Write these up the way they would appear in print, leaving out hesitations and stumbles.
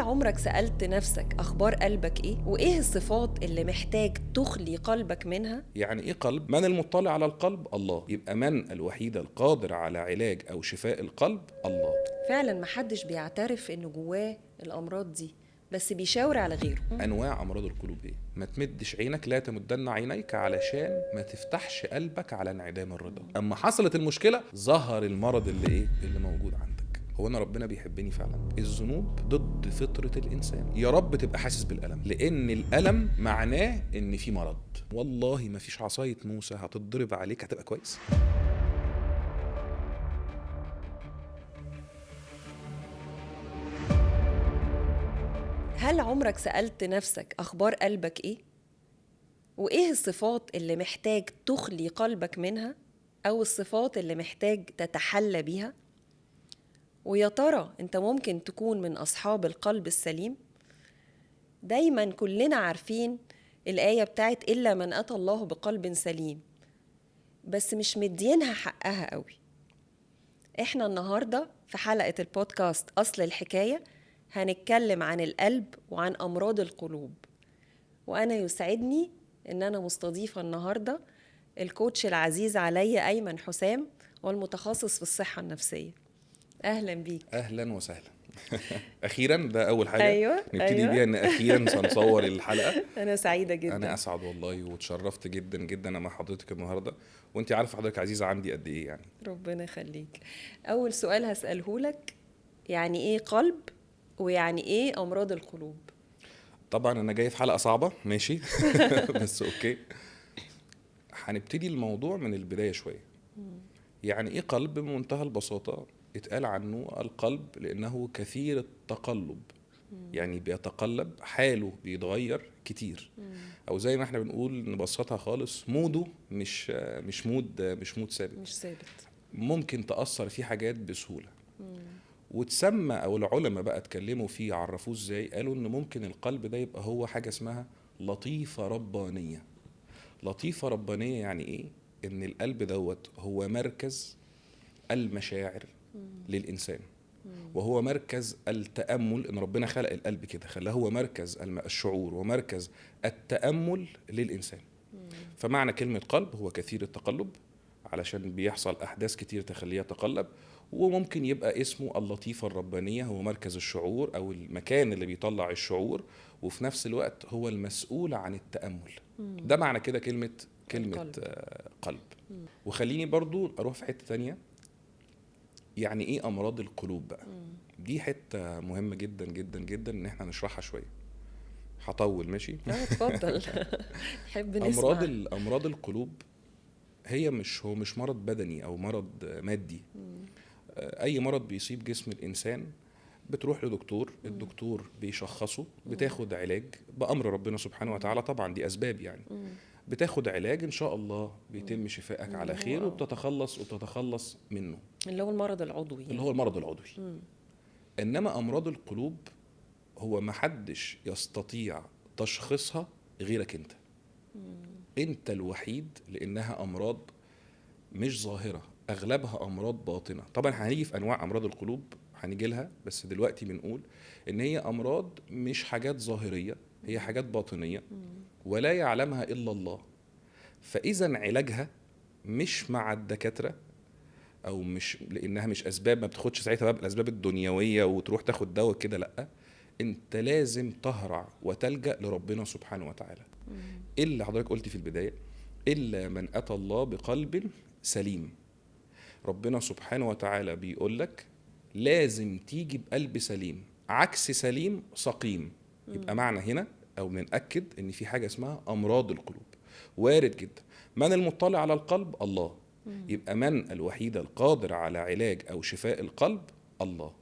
هل عمرك سألت نفسك أخبار قلبك إيه؟ وإيه الصفات اللي محتاج تخلي قلبك منها؟ يعني ايه قلب؟ من المطلع على القلب؟ الله. يبقى من الوحيد القادر على علاج او شفاء القلب؟ الله. فعلا محدش بيعترف إنه جواه الأمراض دي، بس بيشاور على غيره. انواع امراض القلوب ايه؟ ما تمدش عينك، لا تمدن عينيك، علشان ما تفتحش قلبك على انعدام الرضا. اما حصلت المشكله ظهر المرض اللي موجود عندك. هو انا ربنا بيحبني فعلا؟ الذنوب ضد فطره الانسان. يا رب تبقى حاسس بالالم، لان الالم معناه ان في مرض. والله ما فيش عصايه موسى هتضرب عليك هتبقى كويس. هل عمرك سألت نفسك أخبار قلبك إيه؟ وإيه الصفات اللي محتاج تخلي قلبك منها؟ أو الصفات اللي محتاج تتحلى بيها؟ ويا ترى أنت ممكن تكون من أصحاب القلب السليم؟ دايما كلنا عارفين الآية بتاعت إلا من أتى الله بقلب سليم، بس مش مدينها حقها قوي. إحنا النهاردة في حلقة البودكاست أصل الحكاية هنتكلم عن القلب وعن أمراض القلوب، وأنا يسعدني إن أنا مستضيفة النهاردة الكوتش العزيز علي أيمن حسام، والمتخصص في الصحة النفسية. أهلا بيك. اهلا وسهلا. اخيرا، ده اول حاجه أيوة نبتدي بيها، ان اخيرا سنصور الحلقه. أنا سعيدة جدا. انا اسعد والله، وتشرفت جدا جدا انا مع حضرتك النهارده، وانت عارفه حضرتك عزيزه عندي قد ايه يعني. ربنا يخليك. أول سؤال هسأله لك، يعني إيه قلب ويعني إيه أمراض القلوب؟ طبعا انا جاي في حلقه صعبه، ماشي. بس اوكي، هنبتدي الموضوع من البدايه شويه. يعني ايه قلب؟ بمنتهى البساطه اتقال عنه القلب لانه كثير التقلب، يعني بيتقلب، حاله بيتغير كتير، او زي ما احنا بنقول نبسطها خالص، موده مش مود ثابت، مش ثابت. ممكن تأثر فيه حاجات بسهولة. وتسمى، او العلماء بقى اتكلموا فيه عرفوه ازاي، قالوا ان ممكن القلب ده يبقى هو حاجة اسمها لطيفة ربانية. لطيفة ربانية يعني ايه؟ ان القلب دوت هو مركز المشاعر للإنسان، وهو مركز التأمل. ان ربنا خلق القلب كده، خلاه هو مركز الشعور ومركز التأمل للإنسان. فمعنى كلمة قلب هو كثير التقلب، علشان بيحصل أحداث كتير تخليه يتقلب. وممكن يبقى اسمه اللطيفة الربانية، هو مركز الشعور أو المكان اللي بيطلع الشعور، وفي نفس الوقت هو المسؤول عن التأمل. ده معنى كده كلمة القلب. قلب. وخليني برضو أروح في حتة تانية، يعني إيه أمراض القلوب بقى؟ دي حتة مهمة جدا جدا جدا إن احنا نشرحها شوية. هطول، ماشي؟ اتفضل. نحب نسمع. أمراض القلوب هي مش مرض بدني او مرض مادي. اي مرض بيصيب جسم الانسان بتروح لدكتور، الدكتور بيشخصه، بتاخد علاج بامر ربنا سبحانه وتعالى، طبعا دي اسباب يعني. بتاخد علاج ان شاء الله بيتم شفائك على خير، وبتتخلص منه، اللي هو المرض العضوي يعني. اللي هو المرض العضوي. انما امراض القلوب هو محدش يستطيع تشخيصها غيرك انت. انت الوحيد، لانها امراض مش ظاهرة، أغلبها أمراض باطنة. طبعا هنيجي في أنواع أمراض القلوب، هنيجي لها، بس دلوقتي بنقول إن هي أمراض مش حاجات ظاهرية، هي حاجات باطنية ولا يعلمها إلا الله. فإذا علاجها مش مع الدكاترة، أو مش لأنها مش أسباب، ما بتاخدش ساعتها بقى بالأسباب الدنيوية وتروح تاخد دواء كده، لأ، أنت لازم تهرع وتلجأ لربنا سبحانه وتعالى. إلا حضرتك قلتي في البداية، إلا من أتى الله بقلب سليم. ربنا سبحانه وتعالى بيقول لك لازم تيجي بقلب سليم، عكس سليم سقيم. يبقى معنى هنا او بنأكد ان في حاجة اسمها امراض القلوب، وارد جدا. من المطلع على القلب؟ الله. يبقى من الوحيد القادر على علاج او شفاء القلب؟ الله.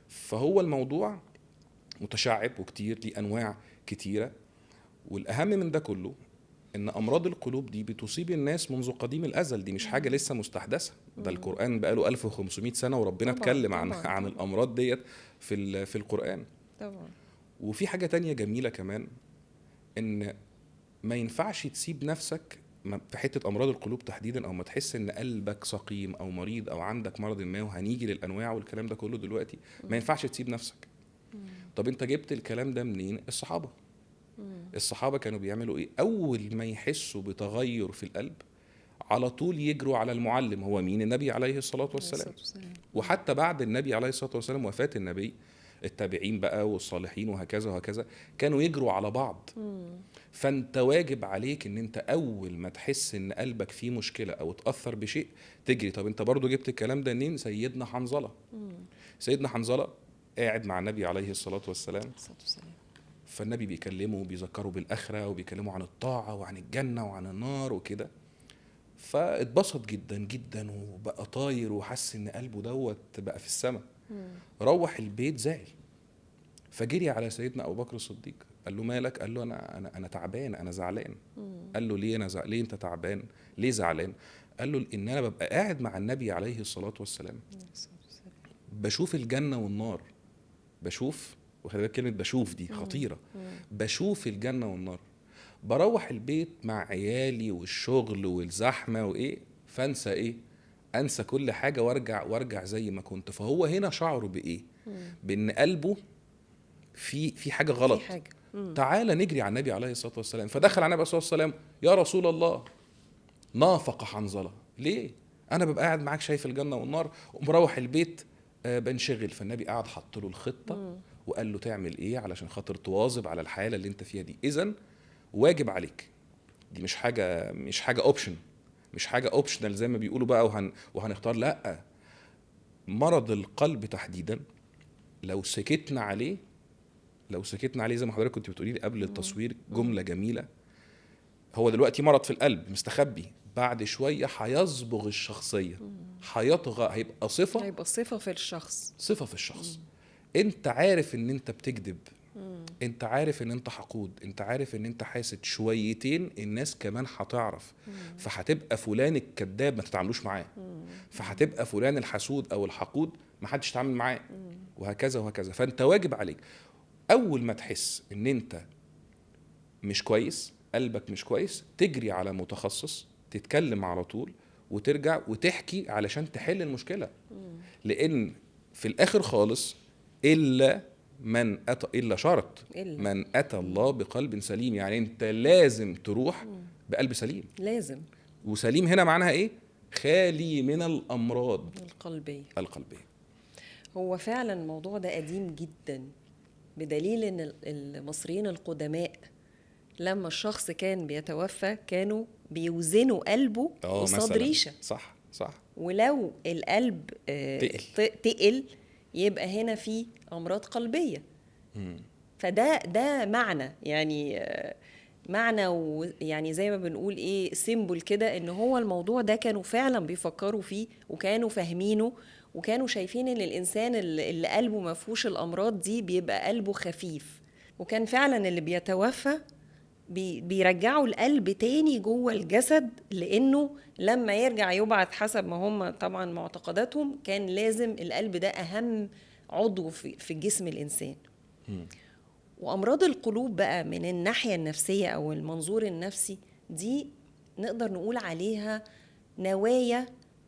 فهو الموضوع متشعب وكتير، ليه انواع كتيرة. والاهم من ده كله ان امراض القلوب دي بتصيب الناس منذ قديم الازل، دي مش حاجه لسه مستحدثه، ده القران بقاله 1500 سنه وربنا اتكلم عن الامراض ديت في القران. طبعا. وفي حاجه تانية جميله كمان، ان ما ينفعش تسيب نفسك في حته امراض القلوب تحديدا، او ما تحس ان قلبك سقيم او مريض او عندك مرض ما، وهنيجي للانواع والكلام ده كله دلوقتي. ما ينفعش تسيب نفسك، طب انت جبت الكلام ده منين؟ الصحابة. الصحابة كانوا بيعملوا ايه؟ اول ما يحسوا بتغير في القلب على طول يجروا على المعلم. هو مين؟ النبي عليه الصلاة عليه والسلام. الصلاة والسلام. وحتى بعد النبي عليه الصلاة والسلام، وفاة النبي، التابعين بقى والصالحين وهكذا وهكذا كانوا يجروا على بعض. فانت واجب عليك ان انت اول ما تحس ان قلبك فيه مشكلة او اتأثر بشيء تجري. طب انت برضو جبت الكلام ده منين؟ سيدنا حنظلة. سيدنا حنظلة قاعد مع النبي عليه الصلاة والسلام، الصلاة والسلام. فالنبي بيكلمه وبيذكره بالآخرة وبيكلمه عن الطاعة وعن الجنة وعن النار وكده. فاتبسط جدا جدا وبقى طاير وحس ان قلبه دوت بقى في السماء. روح البيت زعل، فجري على سيدنا ابو بكر الصديق قال له مالك؟ قال له انا تعبان، انا زعلان. قال له ليه ليه انت تعبان؟ ليه زعلان؟ قال له ان انا ببقى قاعد مع النبي عليه الصلاة والسلام بشوف الجنة والنار، بشوف، وخلي بالك كلمة بشوف دي خطيرة، بشوف الجنة والنار. بروح البيت مع عيالي والشغل والزحمة وايه، فانسى ايه؟ انسى كل حاجة وارجع زي ما كنت. فهو هنا شعره بايه؟ بان قلبه في حاجة غلط. في حاجة. تعالى نجري على النبي عليه الصلاة والسلام. فدخل على النبي عليه الصلاة والسلام، يا رسول الله نافق حنظلة. ليه؟ انا ببقى قاعد معاك شايف الجنة والنار ومروح البيت بنشغل. فالنبي قاعد حط له الخطة وقال له تعمل ايه علشان خاطر تواظب على الحالة اللي انت فيها دي. اذن واجب عليك، دي مش حاجة اوبشن، مش حاجة اوبشنال زي ما بيقولوا بقى وهنختار. لا، مرض القلب تحديدا لو سكتنا عليه، زي ما حضرتك كنت بتقولي لي قبل التصوير جملة جميلة، هو دلوقتي مرض في القلب مستخبي، بعد شوية هيصبغ الشخصية، هيطغى، هيبقى صفة في الشخص. صفة في الشخص. انت عارف ان انت بتكذب، انت عارف ان انت حقود، انت عارف ان انت حاسد شويتين، الناس كمان هتعرف. فهتبقى فلان الكذاب ما تتعاملوش معاه، فهتبقى فلان الحسود او الحقود ما حدش يتعامل معاه، وهكذا وهكذا. فانت واجب عليك اول ما تحس ان انت مش كويس، قلبك مش كويس، تجري على متخصص، تتكلم على طول وترجع وتحكي علشان تحل المشكلة. لان في الاخر خالص الا شرط من اتى الله بقلب سليم. يعني انت لازم تروح بقلب سليم، لازم. وسليم هنا معناها ايه؟ خالي من الامراض القلبية. هو فعلا الموضوع ده قديم جدا، بدليل ان المصريين القدماء لما الشخص كان بيتوفى كانوا بيوزنوا قلبه قصاد ريشة. صح. ولو القلب تقل يبقى هنا في أمراض قلبية. فده معنى، يعني معنى، ويعني زي ما بنقول ايه، سيمبل كده، ان هو الموضوع ده كانوا فعلا بيفكروا فيه وكانوا فاهمينه، وكانوا شايفين ان الانسان اللي قلبه ما فيهوش الامراض دي بيبقى قلبه خفيف. وكان فعلا اللي بيتوفى بيرجعوا القلب تاني جوه الجسد، لانه لما يرجع يبعث حسب ما هم طبعا معتقداتهم، كان لازم القلب ده اهم عضو في جسم الانسان. وامراض القلوب بقى من الناحيه النفسيه او المنظور النفسي دي نقدر نقول عليها نوايا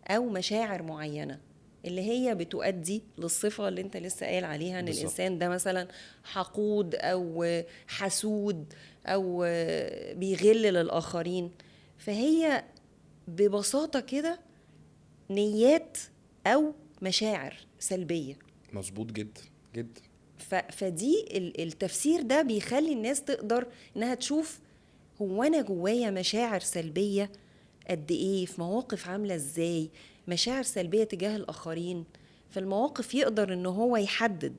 او مشاعر معينه، اللي هي بتؤدي للصفه اللي انت لسه قايل عليها، ان بالزبط. الانسان ده مثلا حقود او حسود او بيغل للاخرين. فهي ببساطه كده نيات او مشاعر سلبيه. مظبوط جدا جدا. فدي التفسير ده بيخلي الناس تقدر انها تشوف هو انا جوايا مشاعر سلبية قد ايه، في مواقف عاملة ازاي، مشاعر سلبية تجاه الاخرين. في المواقف يقدر ان هو يحدد.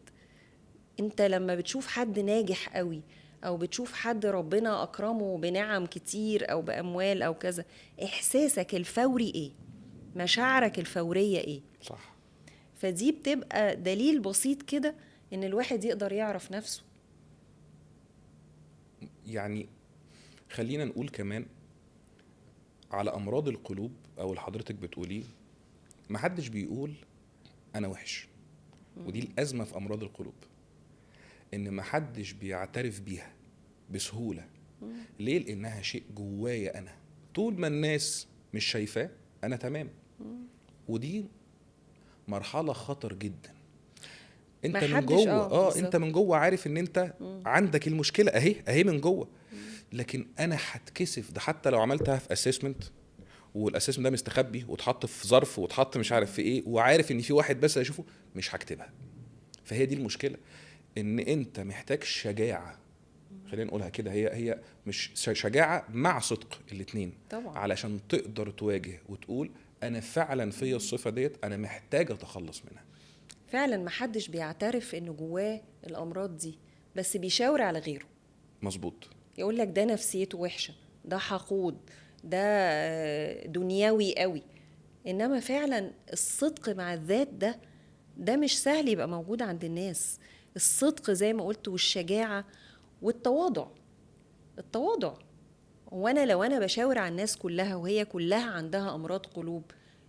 انت لما بتشوف حد ناجح قوي، او بتشوف حد ربنا اكرمه بنعم كتير او باموال او كذا، احساسك الفوري ايه، مشاعرك الفورية ايه؟ صح. فدي بتبقى دليل بسيط كده ان الواحد يقدر يعرف نفسه. يعني خلينا نقول كمان على امراض القلوب او اللي حضرتك بتقوليه، محدش بيقول انا وحش. ودي الازمه في امراض القلوب، ان محدش بيعترف بيها بسهوله. ليه؟ لانها شيء جوايا انا، طول ما الناس مش شايفاه انا تمام. ودي مرحله خطر جدا. انت ما من حدش جوه بالظبط. انت من جوه عارف ان انت عندك المشكله اهي من جوه. لكن انا هتكسف ده حتى لو عملتها في اسسمنت، والاسسمنت ده مستخبي واتحط في ظرف واتحط مش عارف في ايه، وعارف ان في واحد بس هيشوفه، مش هكتبها. فهي دي المشكله، ان انت محتاج شجاعه. خلينا نقولها كده، هي مش شجاعه مع صدق، الاتنين، طبعا علشان تقدر تواجه وتقول انا فعلا فيا الصفه ديت، انا محتاج اتخلص منها. فعلا ما حدش بيعترف انه جواه الامراض دي، بس بيشاور على غيره، مظبوط. يقول لك ده نفسيته وحشه، ده حقود، ده دنيوي قوي. انما فعلا الصدق مع الذات ده مش سهل يبقى موجود عند الناس. الصدق زي ما قلت، والشجاعه والتواضع. التواضع، وانا لو انا بشاور على الناس كلها وهي كلها عندها امراض قلوب،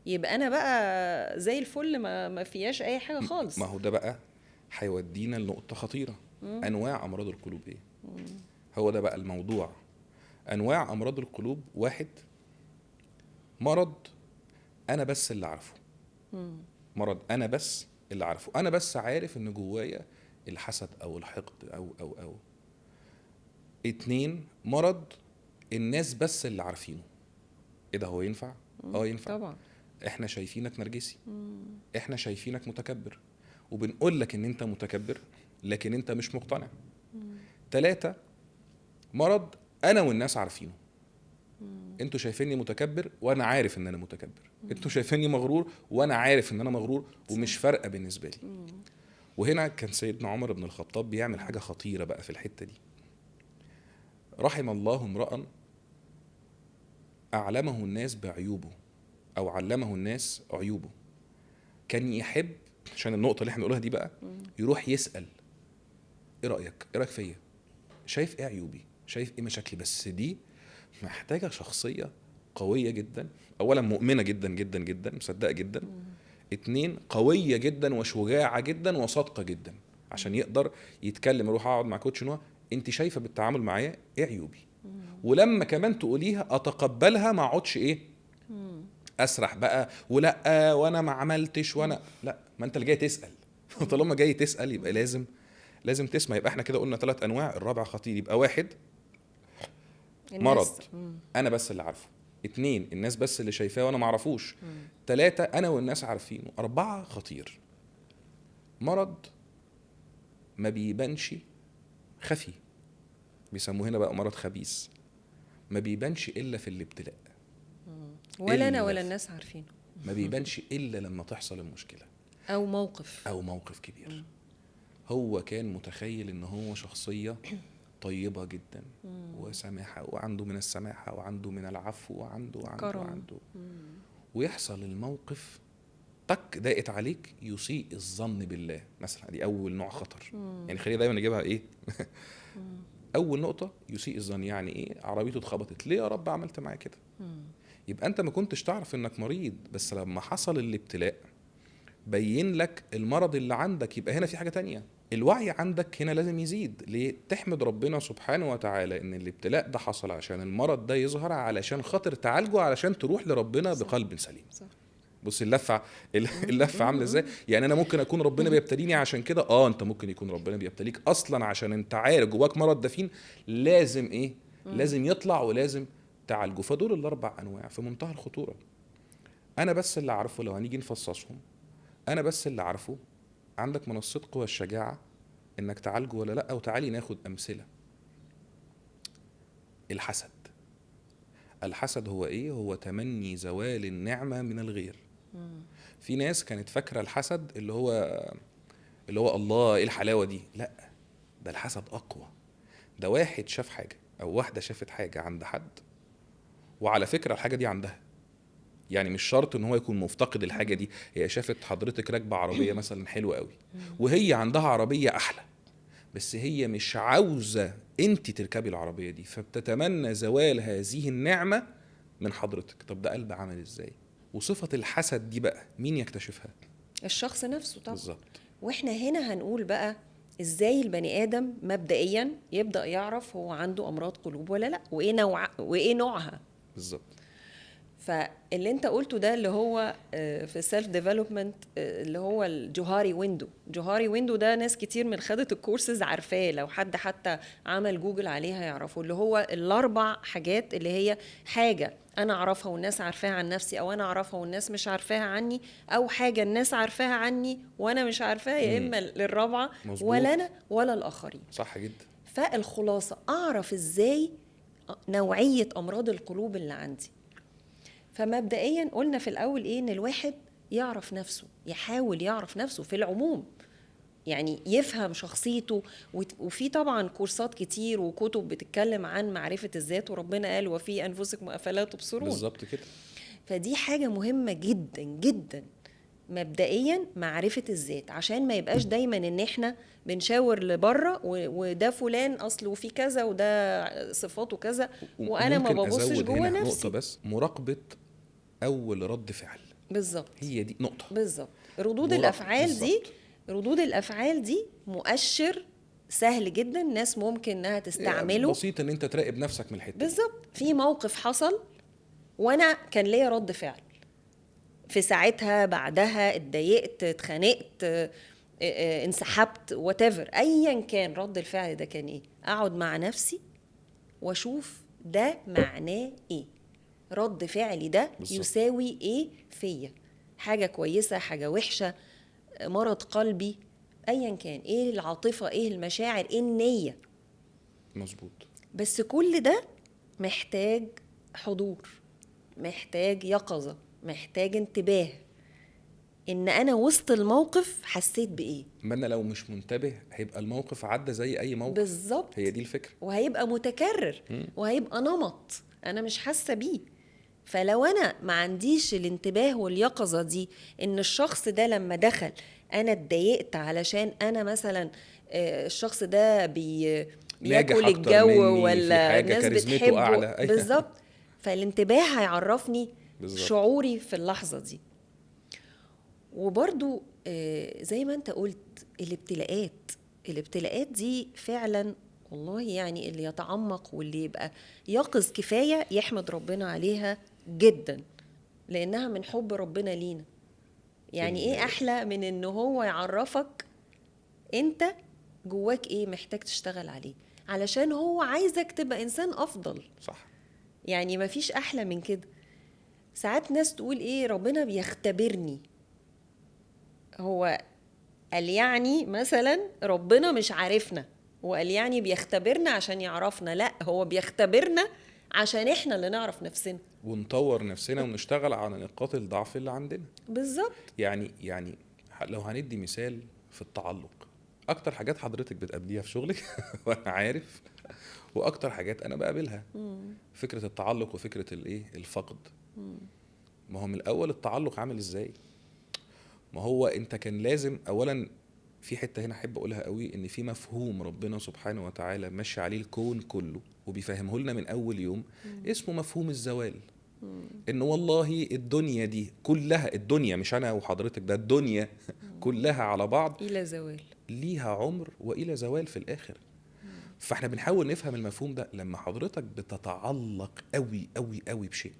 يبقى انا بقى زي الفل، ما فيهاش اي حاجه خالص. ما هو ده بقى هيودينا لنقطه خطيره. انواع امراض القلوب ايه؟ هو ده بقى الموضوع. انواع امراض القلوب: واحد، مرض انا بس اللي عارفه. مرض انا بس اللي عارفه، انا بس عارف ان جوايا الحسد او الحقد او. اتنين، مرض الناس بس اللي عارفينه. ايه ده؟ هو ينفع؟ ينفع. طبعا. احنا شايفينك نرجسي، احنا شايفينك متكبر، وبنقول لك ان انت متكبر لكن انت مش مقتنع. تلاتة، مرض انا والناس عارفينه. انتوا شايفيني متكبر وانا عارف ان انا متكبر، انتوا شايفيني مغرور وانا عارف ان انا مغرور، ومش فارقه بالنسبه لي. وهنا كان سيدنا عمر بن الخطاب بيعمل حاجه خطيره بقى في الحته دي. رحم الله امرأ اعلمه الناس بعيوبه، او علمه الناس عيوبه. كان يحب، عشان النقطه اللي احنا بنقولها دي بقى، يروح يسأل ايه رأيك فيا؟ شايف ايه عيوبي؟ شايف ايه مشاكلي؟ بس دي محتاجة شخصية قوية جدا. اولا مؤمنة جدا جدا جدا، مصدقة جدا. اتنين، قوية جدا وشجاعة جدا وصادقة جدا، عشان يقدر يتكلم. اروح اقعد مع كوتش نوع، انت شايفة بالتعامل معايا ايه عيوبي؟ ولما كمان تقوليها اتقبلها، ما اقعدش ايه اسرح بقى ولا وانا ما عملتش وانا لا. ما انت اللي جاي تسأل. طالما جاي تسأل يبقى لازم تسمع. يبقى احنا كده قلنا 3 انواع، الرابع خطير. يبقى واحد، مرض انا بس اللي عارفه. اتنين، الناس بس اللي شايفاه وانا ما اعرفوش. تلاتة، انا والناس عارفينه. اربعة، خطير، مرض ما بيبانش، خفي، بيسموه هنا بقى مرض خبيث، ما بيبانش الا في الابتلاء. ولا انا إلا ولا الناس عارفينه. ما بيبانش الا لما تحصل المشكلة او موقف او موقف كبير. هو كان متخيل ان هو شخصية طيبة جدا وسماحة، وعنده من السماحة وعنده من العفو وعنده كرم. ويحصل الموقف تك ضاقت عليك، يسيء الظن بالله مثلا. دي اول نوع خطر. يعني خلينا دايما نجيبها ايه. اول نقطة، يسيء الظن. يعني ايه؟ عربيته اتخبطت، ليه يا رب عملت معايا كده؟ يبقى انت ما كنتش تعرف انك مريض، بس لما حصل الابتلاء بين لك المرض اللي عندك. يبقى هنا في حاجة تانية، الوعي عندك هنا لازم يزيد. ليه؟ تحمد ربنا سبحانه وتعالى ان الابتلاء ده حصل عشان المرض ده يظهر، علشان خاطر تعالجه، علشان تروح لربنا صح. بقلب سليم. صح. بص اللفه عامله ازاي. يعني انا ممكن اكون ربنا بيبتليني عشان كده، انت ممكن يكون ربنا بيبتليك اصلا عشان انت عارف جواك مرض دفين، لازم ايه؟ لازم يطلع ولازم تعالجه. فدول الاربع انواع في منتهى الخطوره. انا بس اللي عارفه، لو هنيجي نفصصهم، انا بس اللي عارفه، عندك من الصدق والشجاعه انك تعالجه ولا لا. وتعالي ناخد امثله. الحسد. الحسد هو ايه؟ هو تمني زوال النعمه من الغير. في ناس كانت فاكره الحسد اللي هو الله ايه الحلاوه دي. لا، ده الحسد اقوى. ده واحد شاف حاجه او واحده شافت حاجه عند حد، وعلى فكره الحاجه دي عندها. يعني مش شرط ان هو يكون مفتقد الحاجه دي. هي شافت حضرتك راكبه عربيه مثلا حلوه قوي، وهي عندها عربيه احلى، بس هي مش عاوزه انت تركبي العربيه دي، فبتتمنى زوال هذه النعمه من حضرتك. طب ده قلب عامل ازاي؟ وصفه الحسد دي بقى مين يكتشفها؟ الشخص نفسه طبعا. بالظبط. واحنا هنا هنقول بقى ازاي البني ادم مبدئيا يبدا يعرف هو عنده امراض قلوب ولا لا، وايه نوعها. بالظبط. فاللي انت قلته ده اللي هو في السيلف ديفلوبمنت، اللي هو الجوهاري ويندو ده ناس كتير من خدت الكورسز عارفاه، لو حد حتى عمل جوجل عليها يعرفوا، اللي هو الاربع حاجات اللي هي حاجه انا اعرفها والناس عارفاها عن نفسي، او انا اعرفها والناس مش عارفاها عني، او حاجه الناس عارفاها عني وانا مش عارفاها، يا اما للرابعه مظبوط. ولا انا ولا الاخرين. صح جدا. فالخلاصه اعرف ازاي نوعيه امراض القلوب اللي عندي. فمبدئيا قلنا في الاول ايه؟ ان الواحد يعرف نفسه، يحاول يعرف نفسه في العموم، يعني يفهم شخصيته. وفي طبعا كورسات كتير وكتب بتتكلم عن معرفة الذات، وربنا قال وفي أنفسكم أفلا تبصرون. بالظبط كده. فدي حاجة مهمة جدا جدا، مبدئيا معرفة الذات، عشان ما يبقاش دايما ان احنا بنشاور لبره وده فلان اصله في كذا وده صفاته كذا، وانا ما وممكن ببصش أزود جوه هنا نفسي. نقطة بس، مراقبة أول رد فعل. بالظبط، هي دي نقطة. بالظبط. ردود مراقبة. الافعال دي، بالظبط. ردود الافعال دي مؤشر سهل جدا الناس ممكن انها تستعمله. بسيط ان انت تراقب نفسك من الحتة دي. بالظبط. في موقف حصل وانا كان ليا رد فعل في ساعتها، بعدها اتضايقت، اتخانقت، انسحبت، whatever، ايا كان رد الفعل ده كان ايه، اقعد مع نفسي واشوف ده معناه ايه، رد فعلي ده بالظبط. يساوي ايه فيا، حاجة كويسة، حاجة وحشة، مرض قلبي، ايا كان، ايه العاطفة، ايه المشاعر، ايه النية. مظبوط. بس كل ده محتاج حضور، محتاج يقظة، محتاج انتباه، ان انا وسط الموقف حسيت بايه. ما انا لو مش منتبه هيبقى الموقف عدى زي اي موقف. بالظبط. هي دي الفكرة. وهيبقى متكرر، وهيبقى نمط انا مش حاسه بيه. فلو انا ما عنديش الانتباه واليقظه دي، ان الشخص ده لما دخل انا اتضايقت علشان انا مثلا الشخص ده ناجح بياكل أكتر الجو مني في ولا حاجة، الناس كاريزمته بتحبه. أعلى. بالظبط. فالانتباه هيعرفني بالظبط. شعوري في اللحظه دي. وبرضو زي ما انت قلت، الابتلاءات دي فعلا والله، يعني اللي يتعمق واللي يبقى يقظ كفاية يحمد ربنا عليها جدا، لأنها من حب ربنا لينا. يعني ايه أحلى من إن هو يعرفك انت جواك ايه محتاج تشتغل عليه، علشان هو عايزك تبقى إنسان أفضل. صح. يعني مفيش أحلى من كده. ساعات ناس تقول ايه، ربنا بيختبرني. هو قال يعني مثلا ربنا مش عارفنا وقال يعني بيختبرنا عشان يعرفنا؟ لا، هو بيختبرنا عشان احنا اللي نعرف نفسنا ونطور نفسنا ونشتغل على نقاط الضعف اللي عندنا. بالظبط. يعني لو هندي مثال في التعلق، اكتر حاجات حضرتك بتقابليها في شغلك وانا عارف، واكتر حاجات انا بقابلها، فكرة التعلق وفكرة الايه الفقد. ما هو من الاول التعلق عامل ازاي؟ ما هو انت كان لازم اولا، في حتة هنا احب اقولها قوي، ان في مفهوم ربنا سبحانه وتعالى ماشي عليه الكون كله وبيفهمه لنا من اول يوم، اسمه مفهوم الزوال. ان والله الدنيا دي كلها، الدنيا مش انا وحضرتك، ده الدنيا كلها على بعض الى زوال، ليها عمر والى زوال في الاخر. فاحنا بنحاول نفهم المفهوم ده. لما حضرتك بتتعلق قوي قوي قوي بشيء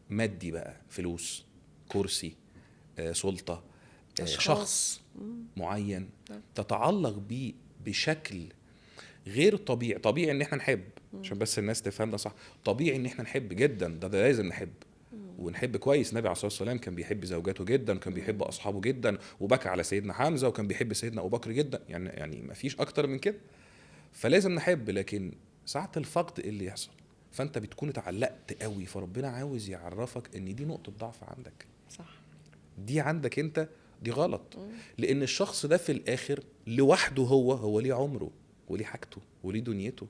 مادي بقى، فلوس، كرسي، سلطة، شخص معين، تتعلق بيه بشكل غير طبيعي. طبيعي ان احنا نحب، عشان بس الناس تفهمنا صح، طبيعي ان احنا نحب جدا، ده لازم نحب ونحب كويس. النبي عليه الصلاه والسلام كان بيحب زوجاته جدا، وكان بيحب اصحابه جدا، وبكى على سيدنا حمزه، وكان بيحب سيدنا ابو بكر جدا، يعني ما فيش اكتر من كده. فلازم نحب. لكن ساعه الفقد اللي يحصل، فانت بتكون اتعلقت قوي، فربنا عاوز يعرفك ان دي نقطه ضعف عندك. صح. دي عندك انت، دي غلط. لان الشخص ده في الاخر لوحده، هو ليه عمره وليه حاجته وليه دنيته،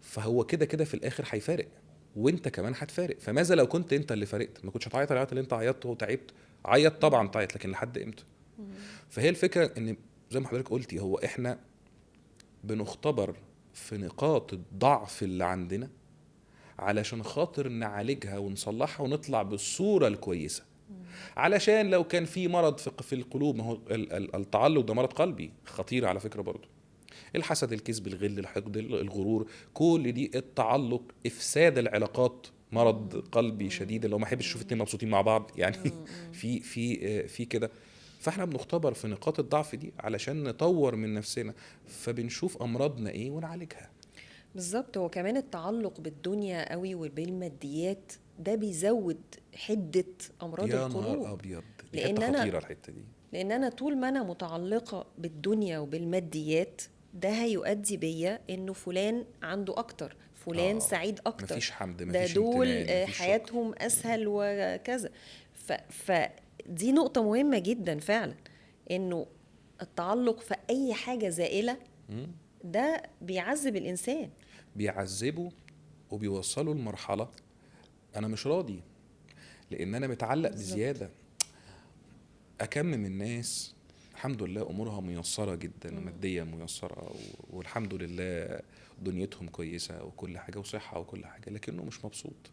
فهو كده كده في الاخر هيفارق، وانت كمان هتفارق. فماذا لو كنت انت اللي فارقت؟ ما كنتش هتعيط العياط اللي انت عيطته وتعبت. عيط طبعا تعيط، لكن لحد امتى؟ فهي الفكره ان زي ما حضرتك قلتي، هو احنا بنختبر في نقاط الضعف اللي عندنا علشان خاطر نعالجها ونصلحها ونطلع بالصوره الكويسه. علشان لو كان في مرض في القلوب، ما هو التعلق ده مرض قلبي خطير على فكره برضه. الحسد، الكذب، الغل، الحقد، الغرور، كل دي التعلق افساد العلاقات مرض قلبي شديد اللي هو ما احبش اشوف اتنين مبسوطين مع بعض يعني. في كده. فاحنا بنختبر في نقاط الضعف دي علشان نطور من نفسنا، فبنشوف امراضنا ايه ونعالجها. بالظبط. هو كمان التعلق بالدنيا قوي وبالماديات ده بيزود حدة أمراض يا نهار القلوب. ابيض، دي لأن حته أنا خطيره الحته دي. لأن أنا طول ما أنا متعلقة بالدنيا وبالماديات ده هيؤدي بيا إنه فلان عنده أكتر، فلان اه، سعيد أكتر، مفيش حمد، ده مفيش دول امتنان، مفيش شكر. حياتهم أسهل وكذا. فدي نقطة مهمة جدا فعلا، إنه التعلق في أي حاجة زائلة مم. ده بيعذب الإنسان. بيعذبه وبيوصله لمرحله انا مش راضي لان انا متعلق بالظبط. بزياده. أكم من ناس الحمد لله أمورها ميسرة جدا وماديا ميسرة والحمد لله دنيتهم كويسة وكل حاجة وصحة وكل حاجة، لكنه مش مبسوط.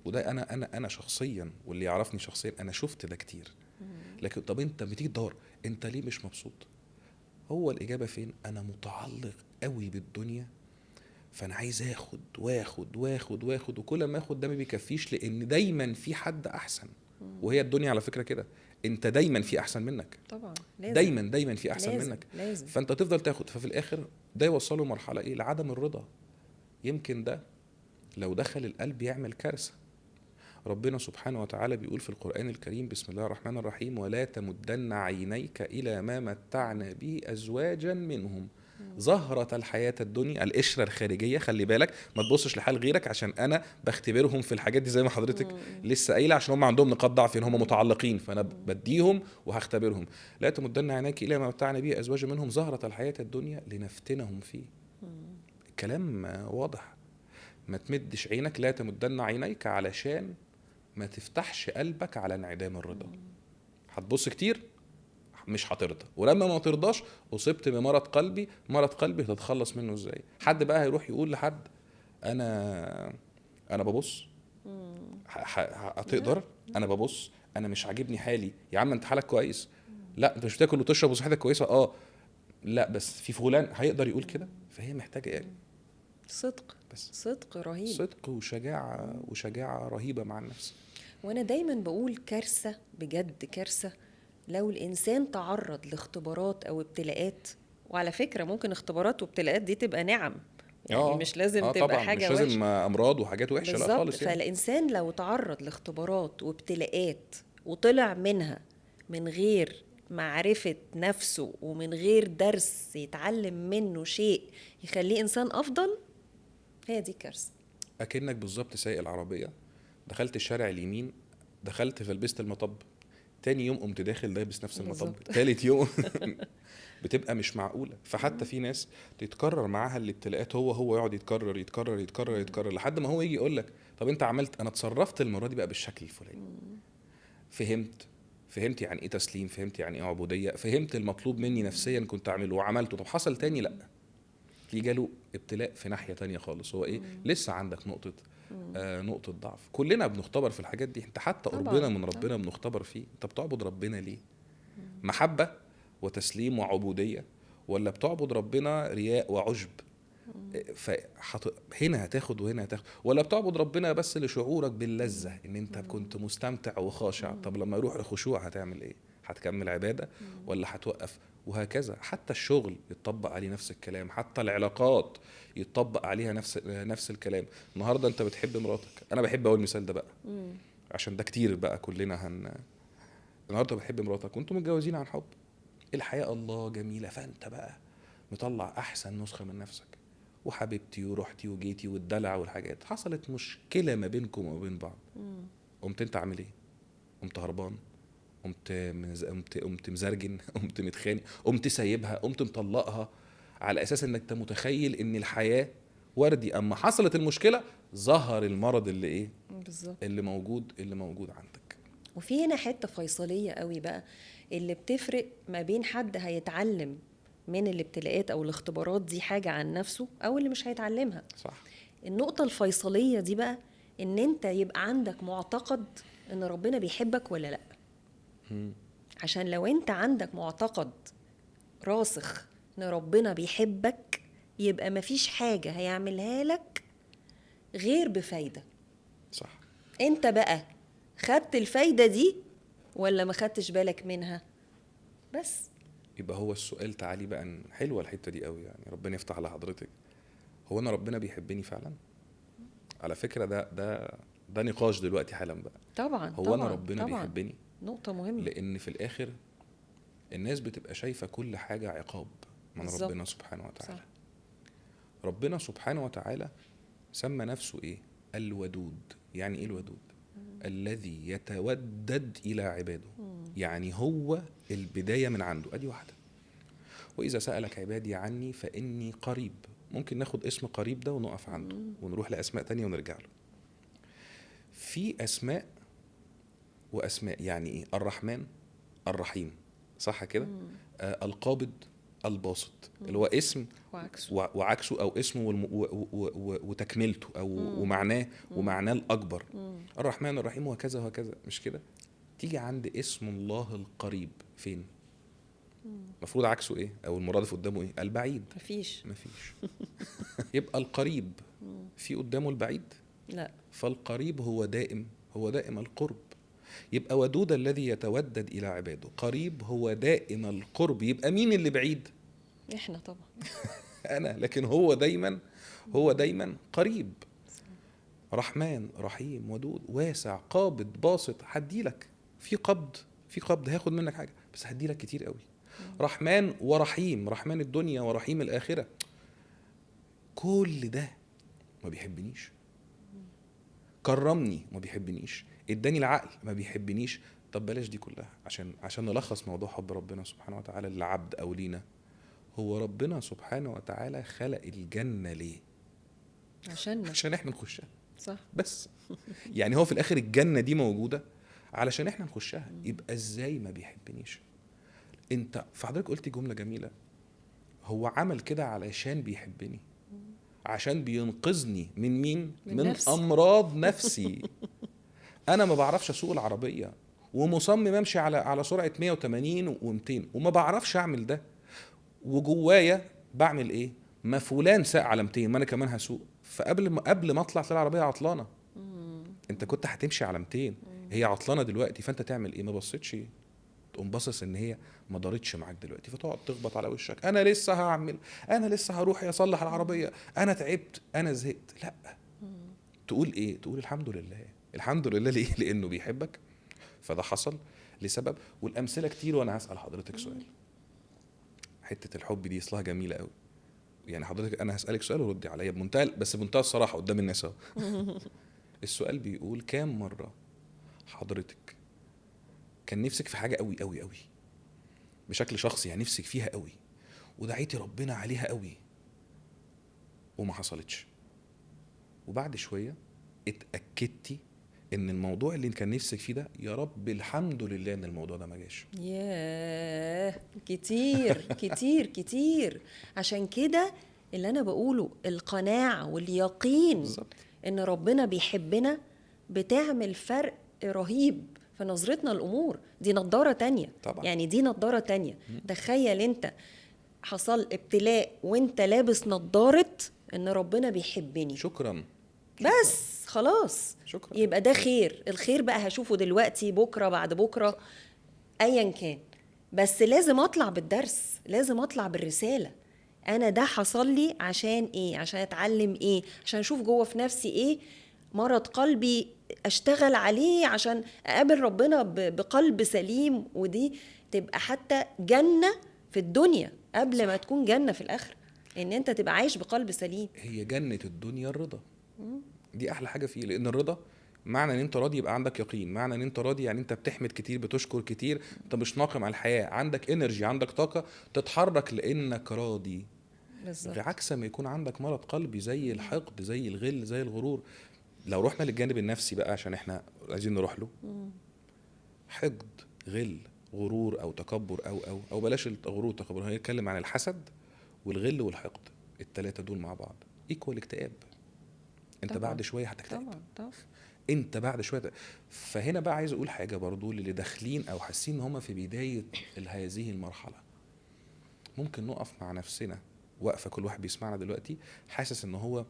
وده أنا شخصيا، واللي يعرفني شخصيا أنا شفت ده كتير. لكن طب أنت بتيجي تدور أنت ليه مش مبسوط؟ هو الإجابة فين؟ أنا متعلق قوي بالدنيا، فأنا عايز آخد واخد واخد واخد، وكل ما آخد ده ما بيكفيش لأن دايما في حد أحسن. وهي الدنيا على فكرة كده، انت دايما في احسن منك، طبعا لازم. دايما في احسن لازم منك. لازم. فانت تفضل تاخد، ففي الاخر ده يوصله مرحله ايه؟ لعدم الرضا. يمكن ده لو دخل القلب يعمل كارثه. ربنا سبحانه وتعالى بيقول في القرآن الكريم بسم الله الرحمن الرحيم ولا تمدن عينيك إلى ما متعنا به أزواجا منهم زهرة الحياة الدنيا، القشرة الخارجية. خلي بالك ما تبصش لحال غيرك، عشان أنا بختبرهم في الحاجات دي زي ما حضرتك لسه قايلة، عشان هم عندهم نقاط ضعف ان هم متعلقين، فأنا بديهم وهختبرهم. لا تمدن عينيك إلى ما متعنا به أزواجا منهم زهرة الحياة الدنيا لنفتنهم فيه. الكلام واضح. ما تمدش عينك، لا تمدن عينيك، علشان ما تفتحش قلبك على انعدام الرضا. هتبص كتير مش هترضى، ولما ما ترضاش اصبت بمرض قلبي. مرض قلبي هتتخلص منه ازاي؟ حد بقى هيروح يقول لحد انا ببص؟ هتقدر؟ انا ببص، انا مش عاجبني حالي. يا عم انت حالك كويس، لا انت مش بتاكل وتشرب وصحتك كويسه، لا بس في فلان هيقدر يقول كده. فهي محتاجه ايه؟ صدق. بس صدق رهيب. صدق وشجاعه رهيبه مع النفس. وانا دايما بقول كارثة، بجد كارثة لو الانسان تعرض لاختبارات او ابتلاءات. وعلى فكرة ممكن اختبارات وابتلاءات دي تبقى نعم، يعني مش لازم تبقى طبعا مش حاجة لازم وحشة. امراض وحاجات وحشه، لا بالظبط. خالص يعني. فالانسان لو تعرض لاختبارات وابتلاءات وطلع منها من غير معرفة نفسه ومن غير درس يتعلم منه شيء يخليه انسان افضل، هي دي كارثة. اكنك بالظبط سايق العربيه، دخلت الشارع اليمين، دخلت فلبست المطب، تاني يوم قمت داخل لابس نفس المطب، بالظبط. تالت يوم بتبقى مش معقوله. فحتى في ناس تتكرر معاها الابتلاءات، هو يقعد يتكرر يتكرر يتكرر يتكرر لحد ما هو يجي يقول لك طب انت عملت، انا اتصرفت المره دي بقى بالشكل الفلاني. فهمت يعني ايه تسليم، فهمت يعني ايه عبوديه، فهمت المطلوب مني نفسيا كنت اعمله وعملته. طب حصل تاني؟ لا، في جاله ابتلاء في ناحيه تانية خالص. هو ايه؟ لسه عندك نقطه ضعف. كلنا بنختبر في الحاجات دي. انت حتى قربنا طبعا من ربنا بنختبر فيه. انت بتعبد ربنا ليه؟ محبه وتسليم وعبوديه، ولا بتعبد ربنا رياء وعجب؟ هنا هتاخد وهنا هتاخد، ولا بتعبد ربنا بس لشعورك باللذة ان انت كنت مستمتع وخاشع؟ طب لما يروح الخشوع هتعمل ايه؟ هتكمل عبادة ولا هتوقف؟ وهكذا. حتى الشغل يتطبق عليه نفس الكلام، حتى العلاقات يتطبق عليها نفس الكلام. النهاردة انت بتحب مراتك، انا بحب اقول المثال ده بقى عشان ده كتير بقى كلنا النهاردة بتحب مراتك وانتم متجوزين عن حب، الحياة الله جميلة، فانت بقى مطلع احسن نسخة من نفسك وحبيبتي ورحتي وجيتي والدلع والحاجات. حصلت مشكلة ما بينكم وما بين بعض، قمت انت عامل ايه؟ قمت هربان، قمت مزرجن، قمت متخانق، قمت سايبها، قمت مطلقها، على اساس انك انت متخيل ان الحياة وردي. اما حصلت المشكلة ظهر المرض اللي ايه؟ بالظبط. اللي موجود عندك. وفي هنا حتة فيصلية قوي بقى اللي بتفرق ما بين حد هيتعلم من الابتلاءات او الاختبارات دي حاجة عن نفسه او اللي مش هيتعلمها. صح. النقطة الفيصلية دي بقى ان انت يبقى عندك معتقد ان ربنا بيحبك ولا لا. عشان لو انت عندك معتقد راسخ ان ربنا بيحبك يبقى مفيش حاجة هيعملها لك غير بفايدة. صح. انت بقى خدت الفايدة دي ولا ما خدتش بالك منها؟ بس يبقى هو السؤال، تعالي بقى، حلوه الحته دي قوي يعني، ربنا يفتح على حضرتك. هو انا ربنا بيحبني فعلا؟ على فكره ده نقاش دلوقتي حالا بقى. طبعا هو انا طبعا ربنا طبعا، بيحبني؟ نقطة مهمة. لان في الاخر الناس بتبقى شايفه كل حاجه عقاب من ربنا بالظبط، سبحانه وتعالى. صح. ربنا سبحانه وتعالى سمى نفسه ايه؟ الودود. يعني ايه الودود؟ الذي يتودد الى عباده. يعني هو البدايه من عنده، ادي واحده. واذا سالك عبادي عني فاني قريب. ممكن ناخد اسم قريب ده ونقف عنده ونروح لاسماء تانية ونرجع له. في اسماء واسماء. يعني ايه؟ الرحمن، الرحيم، صح كده؟ القابض، الباسط، اللي هو اسم وعكسه. وعكسه، او اسمه وتكملته، او ومعناه الاكبر. الرحمن الرحيم وكذا وكذا، مش كده؟ تيجي عند اسم الله القريب، فين؟ المفروض عكسه ايه، او المرادف قدامه ايه؟ البعيد. مفيش. يبقى القريب في قدامه البعيد؟ لا. فالقريب هو دائم القرب. يبقى ودود الذي يتودد الى عباده، قريب هو دائم القرب. يبقى مين اللي بعيد؟ احنا طبعا. انا. لكن هو دايما قريب. رحمن، رحيم، ودود، واسع، قابض، باسط. هديلك في قبض هاخد منك حاجه، بس هديلك كتير قوي. رحمن ورحيم، رحمن الدنيا ورحيم الاخره. كل ده ما بيحبنيش. كرمني ما بيحبنيش. اداني العقل ما بيحبنيش. طب بلاش دي كلها، عشان نلخص موضوع حب ربنا سبحانه وتعالى للعبد او لينا. هو ربنا سبحانه وتعالى خلق الجنه ليه؟ عشان احنا نخشها، صح. بس. يعني هو في الاخر الجنه دي موجوده علشان احنا نخشها. يبقى ازاي ما بيحبنيش؟ انت فحضرتك قلت جمله جميله. هو عمل كده علشان بيحبني، عشان بينقذني من مين؟ من نفسي. امراض نفسي. انا ما بعرفش اسوق العربيه ومصمم امشي على سرعه 180 و200 وما بعرفش اعمل ده، وجوايا بعمل ايه؟ ما فلان ساق على 200 ما انا كمان هسوق. قبل ما اطلع تلاقي العربيه عطلانه. انت كنت هتمشي على 200، هي عطلانه دلوقتي، فانت تعمل ايه؟ ما بصيتش، تقوم باصص ان هي ما دارتش معاك دلوقتي، فتقعد تخبط على وشك. انا لسه هروح اصلح العربيه، انا تعبت، انا زهقت. لا، تقول ايه؟ تقول الحمد لله. الحمد لله ليه؟ لانه بيحبك. فده حصل لسبب. والامثله كتير. وانا هسال حضرتك سؤال. حته الحب دي اصلها جميله قوي. يعني حضرتك، انا هسالك سؤال وردي عليا بمنتهى الصراحه قدام الناس اهو. السؤال بيقول: كام مره حضرتك كان نفسك في حاجه قوي قوي قوي بشكل شخصي، يعني نفسك فيها قوي ودعيتي ربنا عليها قوي وما حصلتش، وبعد شويه اتاكدتي ان الموضوع اللي كان نفسك فيه ده، يا رب الحمد لله ان الموضوع ده ما جاش؟ ياه، كتير كتير كتير. عشان كده اللي انا بقوله، القناعة واليقين بالظبط. ان ربنا بيحبنا بتعمل فرق رهيب في نظرتنا الامور. دي نظارة تانية طبعا. يعني، دي نظارة تانية. تخيل انت حصل ابتلاء وانت لابس نظارة ان ربنا بيحبني، شكرا. بس خلاص شكرا. يبقى ده خير. الخير بقى هشوفه دلوقتي، بكرة، بعد بكرة، ايا كان. بس لازم اطلع بالدرس، لازم اطلع بالرسالة. انا ده حصل لي عشان ايه؟ عشان اتعلم ايه؟ عشان اشوف جوه في نفسي ايه مرض قلبي اشتغل عليه، عشان اقابل ربنا بقلب سليم. ودي تبقى حتى جنة في الدنيا قبل ما تكون جنة في الاخرة، ان انت تبقى عايش بقلب سليم. هي جنة الدنيا الرضا. دي احلى حاجة فيه. لان الرضا معنى ان انت راضي يبقى عندك يقين. معنى ان انت راضي يعني انت بتحمد كتير، بتشكر كتير، انت مش ناقم على الحياة، عندك انرجي، عندك طاقة تتحرك لانك راضي. بالظبط. عكس ما يكون عندك مرض قلبي زي الحقد، زي الغل، زي الغرور. لو رحنا للجانب النفسي بقى، عشان احنا عايزين نروح له. حقد، غل، غرور او تكبر، او بلاش الغرور والتكبر، هنتكلم عن الحسد والغل والحقد. الثلاثه دول مع بعض ايكوال اكتئاب. انت طبعاً. بعد شويه هتكتئب. طبعا. انت بعد شويه فهنا بقى عايز اقول حاجه برضو للي داخلين او حاسين ان هم في بدايه هذه المرحله. ممكن نقف مع نفسنا وقفه، كل واحد بيسمعنا دلوقتي حاسس ان هو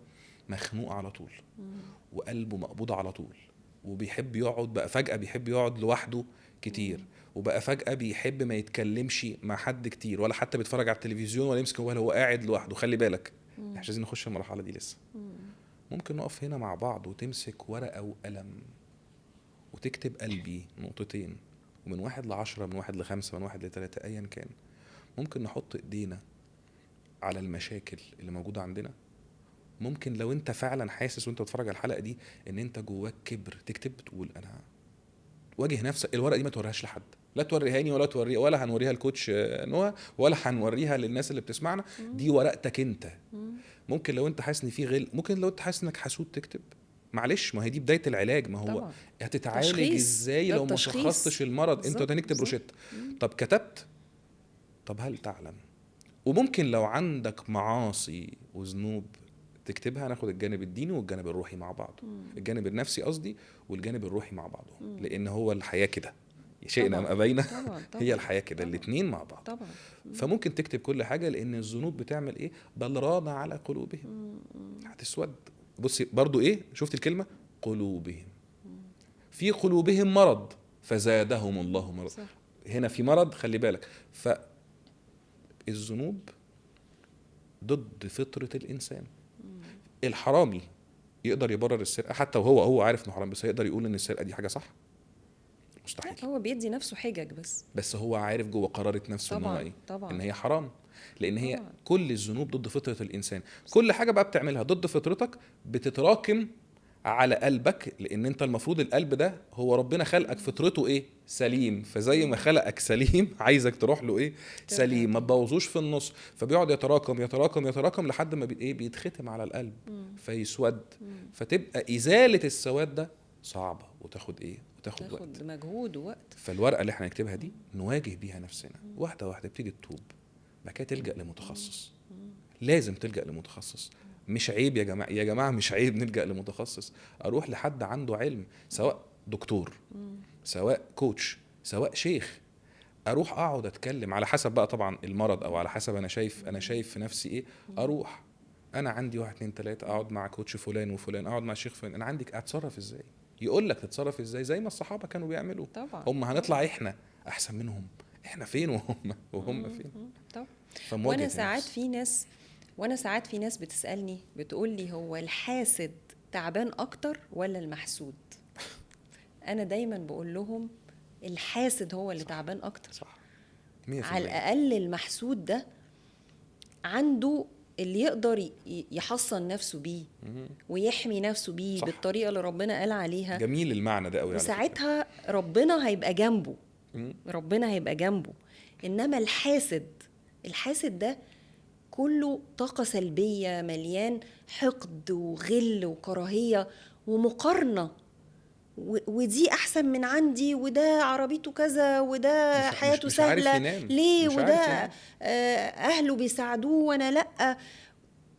مخنوق على طول وقلبه مقبوض على طول وبيحب يقعد بقى فجأة بيحب يقعد لوحده كتير، وبقى فجأة بيحب ما يتكلمش مع حد كتير، ولا حتى بيتفرج على التلفزيون ولا يمسك موبايل، هو قاعد لوحده. خلي بالك احنا مش عايزين نخش المرحلة دي لسه. ممكن نقف هنا مع بعض وتمسك ورقة وقلم وتكتب قلبي نقطتين، ومن 1 ل10، من 1 ل5، من 1 ل3، ايا كان. ممكن نحط ايدينا على المشاكل اللي موجودة عندنا. ممكن لو انت فعلا حاسس وانت بتتفرج على الحلقة دي ان انت جواك كبر، تكتب تقول انا واجه نفسك. الورقة دي ما توريهاش لحد، لا توريهاني ولا توريها، ولا هنوريها الكوتش نوها، ولا هنوريها للناس اللي بتسمعنا. دي ورقتك انت. ممكن لو انت حاسس ان في غل، ممكن لو انت حاسس انك حسود تكتب. معلش، ما هي دي بداية العلاج. ما هو طبعا هتتعالج تشخيص، ازاي ده لو ما التشخيص. شخصتش المرض؟ انت بالظبط، هنكتب بالظبط. روشتة. طب كتبت، طب هل تعلم؟ وممكن لو عندك معاصي وذنوب تكتبها. هناخد الجانب الديني والجانب الروحي مع بعض، الجانب النفسي قصدي والجانب الروحي مع بعضهم، لان هو الحياة كده، شئنا ام طبعا ابينا. طبعا هي طبعا الحياة كده، طبعا الاتنين مع بعض. طبعا. فممكن تكتب كل حاجة، لان الذنوب بتعمل ايه؟ بل ران على قلوبهم. هتسود. بصي برضو ايه، شفت الكلمة قلوبهم، في قلوبهم مرض فزادهم الله مرض. صح. هنا في مرض، خلي بالك. فالذنوب ضد فطرة الإنسان. الحرامي يقدر يبرر السرقة حتى وهو عارف انه حرام، بس هيقدر يقول ان السرقة دي حاجة صح؟ مستحيل. لا، هو بيدي نفسه حجج بس هو عارف جوه قرارة نفسه ان هو طبعا ايه، طبعا ان هي حرام. لان هي طبعا. كل الذنوب ضد فطرة الإنسان. كل حاجة بقى بتعملها ضد فطرتك بتتراكم على قلبك، لان انت المفروض القلب ده هو ربنا خلقك فطرته ايه؟ سليم. فزي ما خلقك سليم عايزك تروح له ايه؟ سليم. ما تبوظوش في النص. فبيقعد يتراكم يتراكم يتراكم لحد ما ايه؟ بيتختم على القلب فيسود. فتبقى ازالة السواد ده صعبة وتاخد ايه؟ وتاخد وقت. تاخد مجهود ووقت. فالورقة اللي احنا نكتبها دي نواجه بيها نفسنا واحدة واحدة. ابتدي تتوب، بعد كده تلجأ لمتخصص. لازم تلجأ لمتخصص. مش عيب يا جماعة، يا جماعة مش عيب نلجأ لمتخصص. أروح لحد عنده علم، سواء دكتور، سواء كوتش، سواء شيخ. أروح أقعد أتكلم على حسب بقى طبعا المرض، أو على حسب أنا شايف في نفسي إيه. أروح أنا عندي 1 2 3، أقعد مع كوتش فلان وفلان، أقعد مع الشيخ فلان. أنا عندك أتصرف إزاي؟ يقول لك تتصرف إزاي، زي ما الصحابة كانوا بيعملوا. طبعا هم هنطلع إحنا أحسن منهم؟ إحنا فين وهم فين؟ طبعا. فمواجهة النفس. وانا ساعات في ناس بتسألني بتقول لي هو الحاسد تعبان اكتر ولا المحسود؟ انا دايما بقول لهم الحاسد هو اللي تعبان اكتر. صح 100%. على الاقل المحسود ده عنده اللي يقدر يحصن نفسه بيه ويحمي نفسه بيه صح. بالطريقة اللي ربنا قال عليها. جميل المعنى ده قوي على فكرة. وساعتها ربنا هيبقى جنبه. ربنا هيبقى جنبه. انما الحاسد ده كله طاقة سلبية، مليان حقد وغل وكراهية ومقارنة، ودي احسن من عندي، وده عربيته كذا، وده حياته مش عارف سهلة ينام. ليه، مش وده عارف ينام. اهله بيساعدوه وانا لا.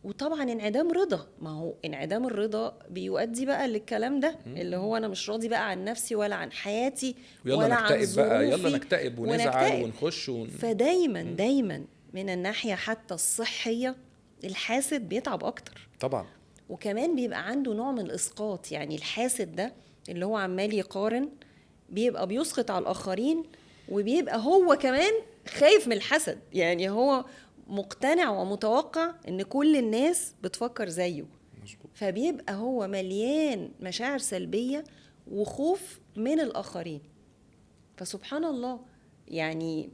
وطبعا انعدام رضا، ما هو انعدام الرضا بيؤدي بقى للكلام ده اللي هو انا مش راضي بقى عن نفسي ولا عن حياتي ولا عن نكتئب بقى، يلا ظروفي نكتئب ونزعل ونخش فدايما من الناحية حتى الصحية الحاسد بيتعب اكتر طبعا. وكمان بيبقى عنده نوع من الاسقاط. يعني الحاسد ده اللي هو عمال يقارن بيبقى بيسقط على الآخرين، وبيبقى هو كمان خايف من الحسد. يعني هو مقتنع ومتوقع ان كل الناس بتفكر زيه. مظبوط. فبيبقى هو مليان مشاعر سلبية وخوف من الآخرين. فسبحان الله، يعني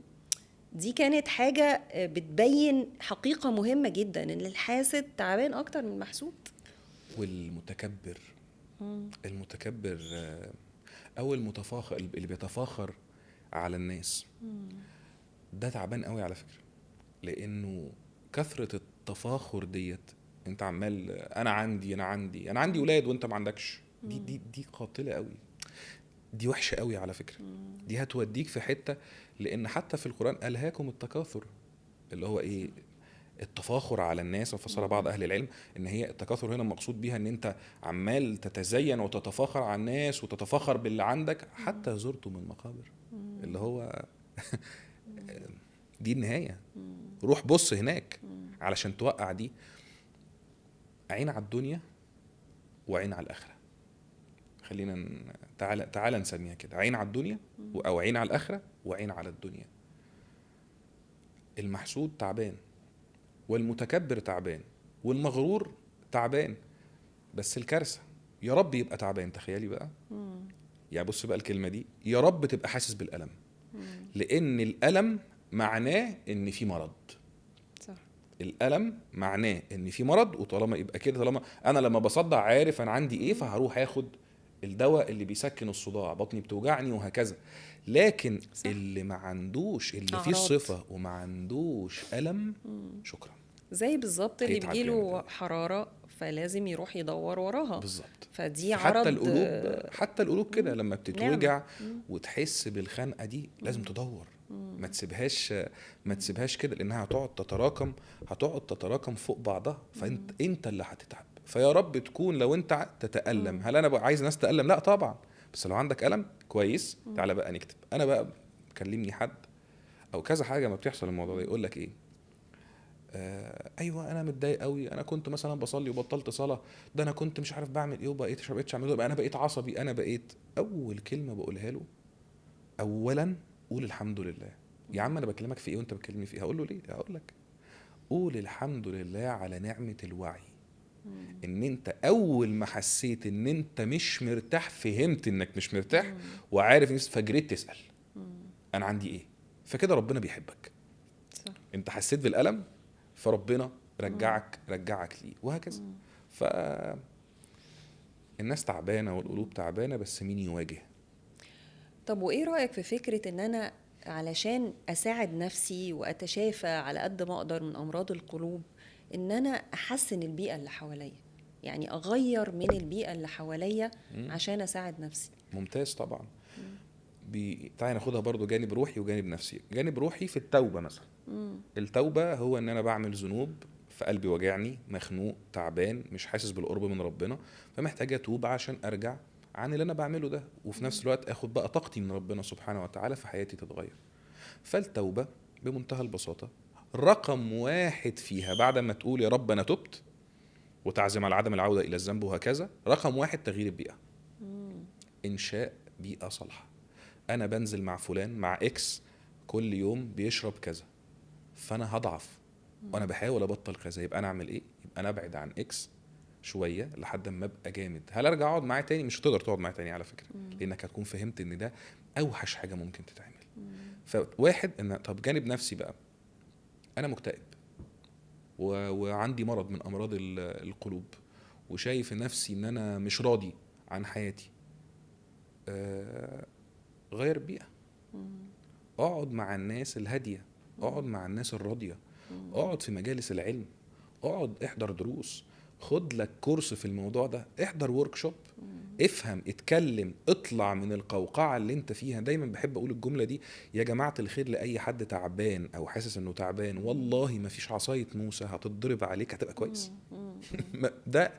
دي كانت حاجة بتبين حقيقة مهمة جدا ان الحاسد تعبان اكتر من المحسود. والمتكبر المتكبر او المتفاخر اللي بيتفاخر على الناس ده تعبان قوي على فكرة. لانه كثرة التفاخر ديت، انت عمال انا عندي ولاد وانت ما عندكش، دي قاتلة قوي، دي وحشة قوي على فكرة. دي هتوديك في حتة. لان حتى في القرآن ألهاكم التكاثر، اللي هو ايه؟ التفاخر على الناس. وفسر بعض اهل العلم ان هي التكاثر هنا مقصود بيها ان انت عمال تتزين وتتفاخر على الناس وتتفاخر باللي عندك. حتى زرتم المقابر، اللي هو دي النهاية. روح بص هناك علشان توقع دي. عين على الدنيا وعين على الآخرة. خلينا تعالى نسميها كده، عين على الدنيا او عين على الاخره وعين على الدنيا. المحسود تعبان، والمتكبر تعبان، والمغرور تعبان. بس الكارثه يا رب يبقى تعبان. تخيلي بقى، يعني بص بقى الكلمه دي، يا رب تبقى حاسس بالالم، لان الالم معناه ان في مرض. صح. الالم معناه ان في مرض، وطالما يبقى كده، طالما انا لما بصدع عارف انا عندي ايه، فهروح اخد الدواء اللي بيسكن الصداع، بطني بتوجعني وهكذا. لكن صح. اللي ما عندوش، اللي فيه أعراض. الصفه وما عندوش الم، شكرا، زي بالظبط اللي هيتعب جامد بيجيله أوي. حرارة فلازم يروح يدور وراها. بالظبط. فدي حتى عرض القلوب، حتى القلوب كده لما بتتوجع نعمة. وتحس بالخنقه دي لازم تدور، ما تسيبهاش كده، لانها هتقعد تتراكم فوق بعضها، فانت اللي هتتعب. فيا رب تكون لو انت تتألم، هل انا بقى عايز ناس تألم؟ لا طبعا، بس لو عندك ألم كويس تعالى بقى نكتب. انا بقى كلمني حد او كذا حاجه ما بتحصل الموضوع ده، يقول لك ايه، ايوه انا متضايق قوي، انا كنت مثلا بصلي وبطلت صلاه، ده انا كنت مش عارف بعمل ايه وبقيت بقيتش اعمل ايه، انا بقيت عصبي، انا بقيت. اول كلمه بقولها له، اولا قول الحمد لله. يا عم انا بكلمك في ايه وانت بتكلمني في ايه؟ هقول له ليه؟ هقول لك، قول الحمد لله على نعمه الوعي. ان انت اول ما حسيت ان انت مش مرتاح، فهمت انك مش مرتاح وعارف فجريت تسال انا عندي ايه. فكده ربنا بيحبك. صح. انت حسيت بالالم، فربنا رجعك ليه، وهكذا. ف الناس تعبانه والقلوب تعبانه، بس مين يواجه؟ طب وإيه رأيك في فكرة إن أنا علشان أساعد نفسي وأتشافى على قد ما أقدر من أمراض القلوب، إن أنا أحسن البيئة اللي حواليا، يعني أغير من البيئة اللي حواليا عشان أساعد نفسي؟ ممتاز طبعا. تعالى ناخدها برضو جانب روحي وجانب نفسي. جانب روحي في التوبه مثلا. التوبه هو ان انا بعمل ذنوب، فقلبي وجعني، مخنوق، تعبان، مش حاسس بالقرب من ربنا، فمحتاج اتوب عشان ارجع عن اللي انا بعمله ده، وفي نفس الوقت اخد بقى طاقتي من ربنا سبحانه وتعالى، في حياتي تتغير. فالتوبه بمنتهى البساطه، رقم واحد فيها بعد ما تقول يا رب انا تبت وتعزم على عدم العوده الى الذنب وهكذا، رقم واحد تغيير البيئه، انشاء بيئه صالحه. انا بنزل مع فلان، مع اكس، كل يوم بيشرب كذا، فانا هضعف وانا بحاول ابطل كذا، يبقى انا اعمل ايه؟ يبقى انا ابعد عن اكس شويه لحد ما ابقى جامد. هل ارجع اقعد معاه تاني؟ مش هتقدر تقعد معاه تاني على فكره، لانك هتكون فهمت ان ده اوحش حاجه ممكن تتعمل. فواحد ان طب جانب نفسي بقى، انا مكتئب وعندي مرض من امراض القلوب، وشايف نفسي ان انا مش راضي عن حياتي، غير بيئه، اقعد مع الناس الهاديه، اقعد مع الناس الراضيه، اقعد في مجالس العلم، اقعد احضر دروس، خد لك كورس في الموضوع ده، احضر ورك شوب، افهم، اتكلم، اطلع من القوقعه اللي انت فيها. دايما بحب اقول الجمله دي، يا جماعه الخير، لاي حد تعبان او حاسس انه تعبان، والله ما فيش عصايه موسى هتتضرب عليك هتبقى كويس. ده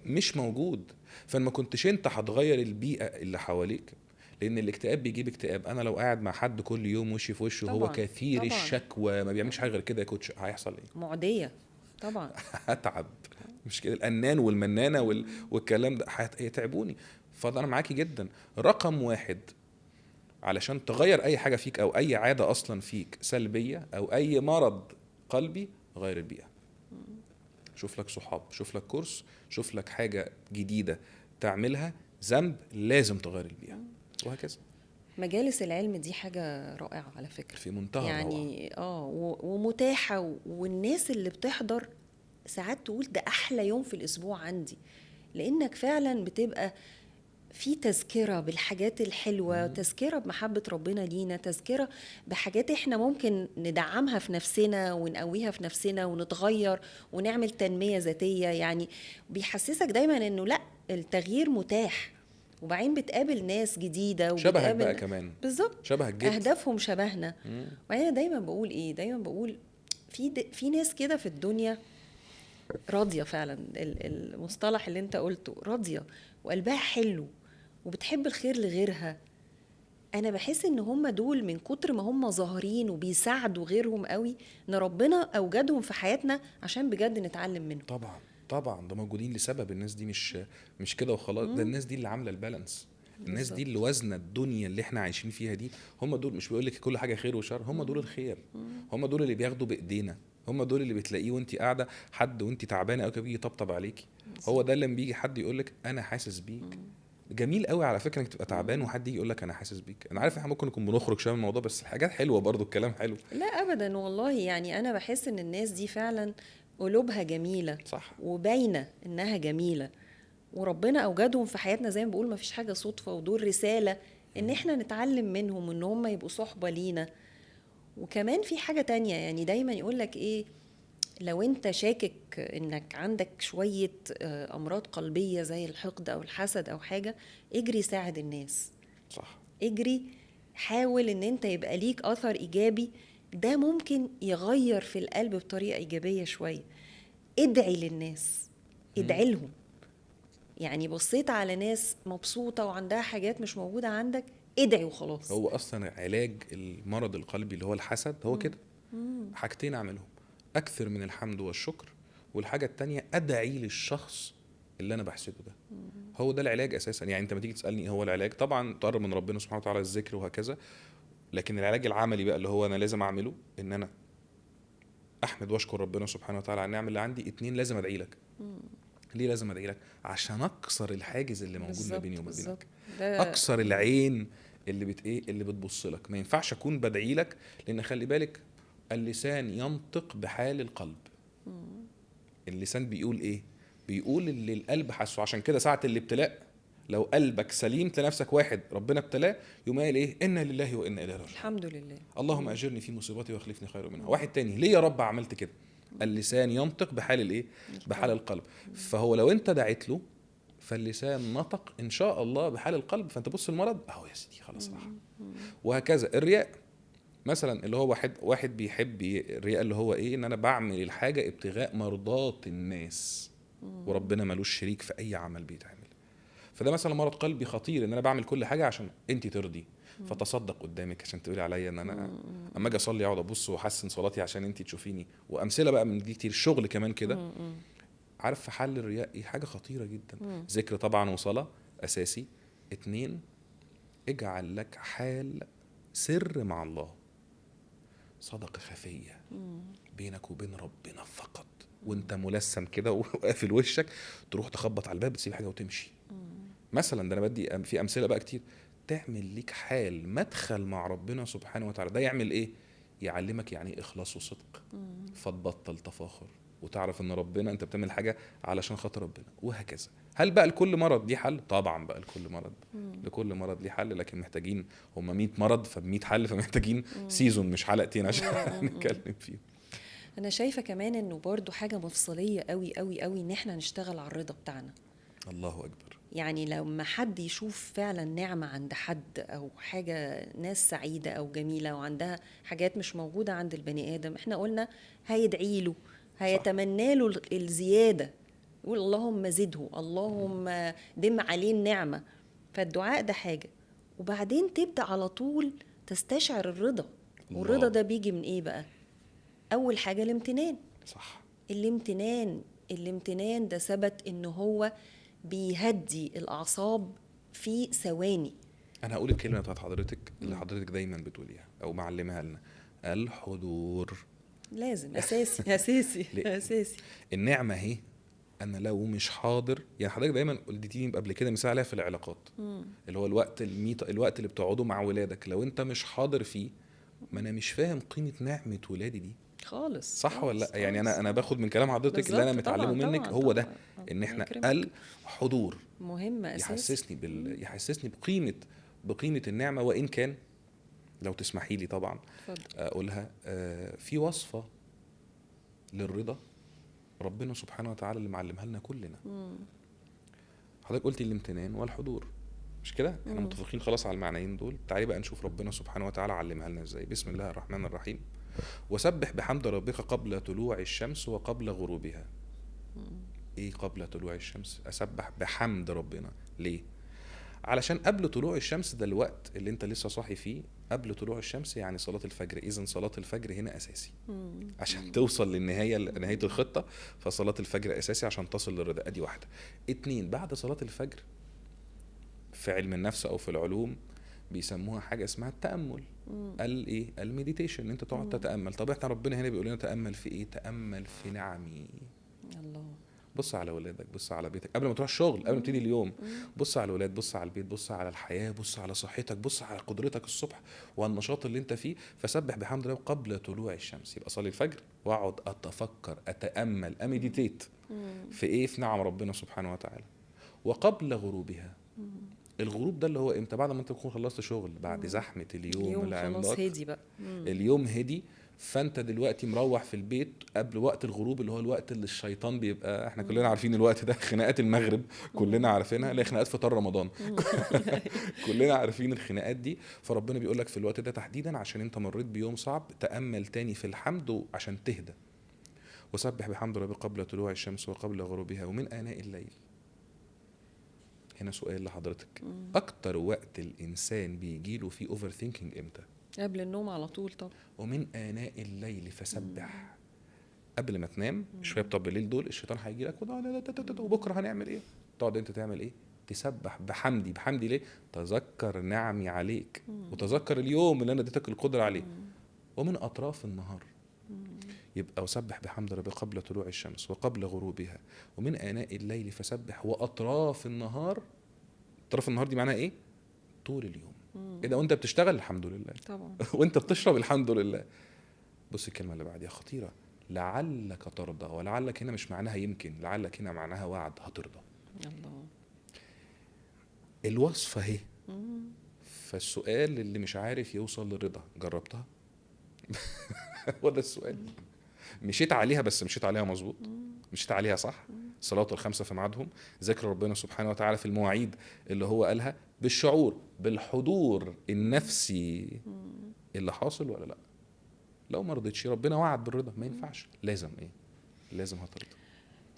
مش موجود. فما كنتش انت هتغير البيئه اللي حواليك، لان الاكتئاب بيجيب اكتئاب. انا لو قاعد مع حد كل يوم وشي في وشه، هو طبعاً. كثير طبعاً. الشكوى، ما بيعملش حاجه غير كده، يا كوتش هيحصل ايه؟ معدية طبعا. هتعب. مش كده؟ الأنان والمنانة والكلام ده هيتعبوني. فأنا معاكي جدا. رقم واحد علشان تغير أي حاجة فيك أو أي عادة أصلا فيك سلبية أو أي مرض قلبي، غير البيئة. شوف لك صحاب، شوف لك كورس، شوف لك حاجة جديدة تعملها. ذنب لازم تغير البيئة، وهكذا. مجالس العلم دي حاجة رائعة على فكرة، في منتهى يعني ومتاحة، والناس اللي بتحضر ساعات تقول ده أحلى يوم في الأسبوع عندي، لأنك فعلا بتبقى في تذكرة بالحاجات الحلوة، تذكرة بمحبة ربنا لينا، تذكرة بحاجات احنا ممكن ندعمها في نفسنا ونقويها في نفسنا ونتغير ونعمل تنمية ذاتية. يعني بيحسسك دايما انه لا، التغيير متاح، وبعدين بتقابل ناس جديدة شبهك بقى وبتقابل كمان، بالظبط شبهك جدا، أهدافهم شبهنا. وأنا دايما بقول إيه، دايما بقول في ناس كده في الدنيا راضية فعلا، المصطلح اللي انت قلته، راضية وقلبها حلو وبتحب الخير لغيرها. انا بحس ان هم دول من كتر ما هم ظاهرين وبيساعدوا غيرهم قوي، ان ربنا اوجدهم في حياتنا عشان بجد نتعلم منهم. طبعا طبعا، ده موجودين لسبب. الناس دي مش كده وخلاص، ده الناس دي اللي عامله البالانس. الناس دي بالظبط. اللي وزن الدنيا اللي احنا عايشين فيها دي، هم دول. مش بيقول لك كل حاجه خير وشر، هم دول الخير. هم دول اللي بياخدوا بايدينا، هم دول اللي بتلاقيه وانت قاعده حد وانت تعبانه او كده بيجي يطبطب عليكي. هو ده اللي لما بيجي حد يقول لك انا حاسس بيك. جميل قوي على فكره انك تبقى تعبان وحد يجي يقول لك انا حاسس بيك. انا عارف احنا ممكن نكون بنخرج شويه من الموضوع، بس الحاجات حلوه برضو، الكلام حلو. لا ابدا والله، يعني انا بحس ان الناس دي فعلا قلوبها جميله صح. وباينه انها جميله، وربنا اوجدهم في حياتنا زي ما بقول، ما فيش حاجه صدفه، ودول رساله ان احنا نتعلم منهم، ان هم يبقوا صحبه لينا. وكمان في حاجه تانية، يعني دايما يقولك ايه، لو انت شاكك انك عندك شويه امراض قلبيه زي الحقد او الحسد او حاجه، اجري ساعد الناس، صح. اجري حاول ان انت يبقى ليك اثر ايجابي. ده ممكن يغير في القلب بطريقة ايجابية شوية. ادعي للناس، ادعي لهم. يعني بصيت على ناس مبسوطة وعندها حاجات مش موجودة عندك، ادعي وخلاص. هو اصلا علاج المرض القلبي اللي هو الحسد هو كده، حاجتين اعملهم: اكثر من الحمد والشكر، والحاجه التانية ادعي للشخص اللي انا بحسده ده. هو ده العلاج اساسا. يعني انت لما تيجي تسالني ايه هو العلاج، طبعا تقرب من ربنا سبحانه وتعالى، الذكر وهكذا. لكن العلاج العملي بقى اللي هو انا لازم اعمله، ان انا احمد واشكر ربنا سبحانه وتعالى على النعم اللي عندي. اتنين، لازم ادعي لك. ليه لازم ادعي لك؟ عشان اكسر الحاجز اللي موجود ما بيني وما بينك، اكسر العين اللي اللي بتبص لك. ما ينفعش اكون بدعي لك، لان خلي بالك اللسان ينطق بحال القلب. اللسان بيقول ايه؟ بيقول اللي القلب حاسه. عشان كده ساعة الابتلاء لو قلبك سليم لنفسك، واحد ربنا ابتلاه يقوم قال ايه؟ انا لله وانا اليه راجعون، الحمد لله، اللهم اجرني في مصيبتي واخلفني خيرا منها. واحد تاني، ليه يا رب عملت كده؟ اللسان ينطق بحال الايه؟ بحال القلب. فهو لو انت دعيت له فاللسان نطق ان شاء الله بحال القلب، فانت بص المرض اهو يا سيدي خلاص راح. وهكذا الرياء مثلا، اللي هو واحد بيحب الرياء اللي هو ايه؟ ان انا بعمل الحاجه ابتغاء مرضات الناس، وربنا ملوش شريك في اي عمل بيتعمل. فده مثلا مرض قلبي خطير، ان انا بعمل كل حاجه عشان انت ترضي، فتصدق قدامك عشان تقولي عليا ان انا اما اجي اصلي اقعد ابص واحسن صلاتي عشان انت تشوفيني. وامثله بقى من دي كتير، الشغل كمان كده. عارف في حل الرياء ايه؟ حاجه خطيره جدا. ذكر طبعا وصلاه اساسي. اتنين، اجعل لك حال سر مع الله، صدقه خفيه بينك وبين ربنا فقط، وانت ملثم كده وقافل وشك، تروح تخبط على الباب تسيب حاجه وتمشي. مثلا ده انا بدي في امثله بقى كتير. تعمل ليك حال مدخل مع ربنا سبحانه وتعالى. ده يعمل ايه؟ يعلمك يعني ايه اخلاص وصدق، فتبطل تفاخر وتعرف ان ربنا انت بتعمل حاجه علشان خاطر ربنا، وهكذا. هل بقى لكل مرض ليه حل؟ طبعا بقى لكل مرض ليه حل، لكن محتاجين هم 100 مرض ف100 حل، فمحتاجين سيزون مش حلقتين عشان نتكلم فيه. انا شايفة كمان انه برضو حاجة مفصلية قوي قوي قوي ان احنا نشتغل على الرضا بتاعنا. الله اكبر. يعني لما حد يشوف فعلا نعمة عند حد أو حاجة، ناس سعيدة أو جميلة وعندها حاجات مش موجودة عند البني آدم، احنا قلنا هيدعي له، هيتمنى له الزيادة، يقول اللهم زده، اللهم دم عليه النعمة. فالدعاء ده حاجة، وبعدين تبدأ على طول تستشعر الرضا. والرضا ده بيجي من ايه بقى؟ أول حاجة الامتنان. صح. الامتنان ده ثبت انه هو بيهدي الأعصاب في ثواني. أنا هقول الكلمة بتاعت حضرتك اللي حضرتك دايما بتقوليها أو معلمها لنا: الحضور. لازم، أساسي أساسي أساسي. النعمة هي أنا لو مش حاضر، يعني حضرتك دايما قلتيني قبل كده مثال عليها في العلاقات، اللي هو الوقت اللي بتقعدوا مع ولادك، لو أنت مش حاضر فيه، ما أنا مش فاهم قيمة نعمة ولادي دي خالص. صح ولا لا؟ يعني انا باخد من كلام حضرتك اللي انا متعلمه منك هو ده، ان احنا الحضور مهم اساسي. يحسسني بقيمه النعمه. وان كان لو تسمحي لي طبعا اقولها، في وصفه للرضا ربنا سبحانه وتعالى اللي معلمها لنا كلنا. حضرتك قلتي الامتنان والحضور، مش كده؟ احنا متفقين خلاص على المعنيين دول. تعالي بقى نشوف ربنا سبحانه وتعالى علمها لنا ازاي. بسم الله الرحمن الرحيم: وسبح بحمد ربك قبل طلوع الشمس وقبل غروبها. ايه قبل طلوع الشمس؟ اسبح بحمد ربنا ليه؟ علشان قبل طلوع الشمس ده الوقت اللي انت لسه صاحي فيه. قبل طلوع الشمس يعني صلاة الفجر، اذن صلاة الفجر هنا اساسي عشان توصل نهاية الخطة. فصلاة الفجر اساسي عشان تصل للرضا. ادي واحدة. اتنين، بعد صلاة الفجر في علم النفس او في العلوم بيسموها حاجه اسمها التامل. الايه؟ المديتيشن، ان انت تقعد تتامل. طب احنا ربنا هنا بيقول لنا تامل في ايه؟ تامل في نعمي. الله. بص على ولادك، بص على بيتك قبل ما تروح الشغل، قبل ما تبتدي اليوم. بص على الولاد، بص على البيت، بص على الحياه، بص على صحتك، بص على قدرتك الصبح والنشاط اللي انت فيه. فسبح بحمد الله قبل طلوع الشمس. يبقى صلي الفجر واقعد اتفكر، اتامل، امديتيت في ايه؟ في نعم ربنا سبحانه وتعالى. وقبل غروبها. الغروب ده اللي هو امتى؟ بعد ما انت تكون خلصت شغل، بعد زحمه اليوم اليوم خلاص العملاق، هادي بقى. اليوم هدي. فانت دلوقتي مروح في البيت قبل وقت الغروب، اللي هو الوقت اللي الشيطان بيبقى، احنا كلنا عارفين الوقت ده، خناقات المغرب كلنا عارفينها، اللي هي خناقات فطار رمضان. كلنا عارفين الخناقات دي. فربنا بيقول لك في الوقت ده تحديدا، عشان انت مريت بيوم صعب، تأمل تاني في الحمد عشان تهدى. وسبح بحمد ربك قبل طلوع الشمس وقبل غروبها ومن آناء الليل. هنا سؤال لحضرتك، اكتر وقت الانسان بيجيله فيه اوفر ثينكينج امتى؟ قبل النوم على طول طبعا. ومن آناء الليل فسبح. قبل ما تنام شويه بتوع بالليل دول الشيطان هيجي لك وبكره هنعمل ايه؟ تقعد انت تعمل ايه؟ تسبح بحمدي. بحمدي ليه؟ تذكر نعمي عليك وتذكر اليوم اللي انا اديتك القدره عليه. ومن اطراف النهار. يبقى وسبح بحمد ربك قبل طلوع الشمس وقبل غروبها ومن آناء الليل فسبح واطراف النهار. اطراف النهار دي معناها ايه؟ طول اليوم. ايه ده؟ وانت بتشتغل الحمد لله طبعا. وانت بتشرب الحمد لله. بص الكلمه اللي بعديها خطيره، لعلك ترضى. ولعلك هنا مش معناها يمكن، لعلك هنا معناها وعد، هترضى. الله. الوصفه اهي. فالسؤال اللي مش عارف يوصل للرضا، جربتها؟ هو ده السؤال. مشيت عليها، بس مشيت عليها مظبوط؟ مشيت عليها صح؟ صلاة الخمسة في ميعادهم، ذكر ربنا سبحانه وتعالى في المواعيد اللي هو قالها، بالشعور بالحضور النفسي اللي حاصل ولا لا؟ لو ما رضيتش، ربنا وعد بالرضا، ما ينفعش، لازم ايه؟ لازم هترضى.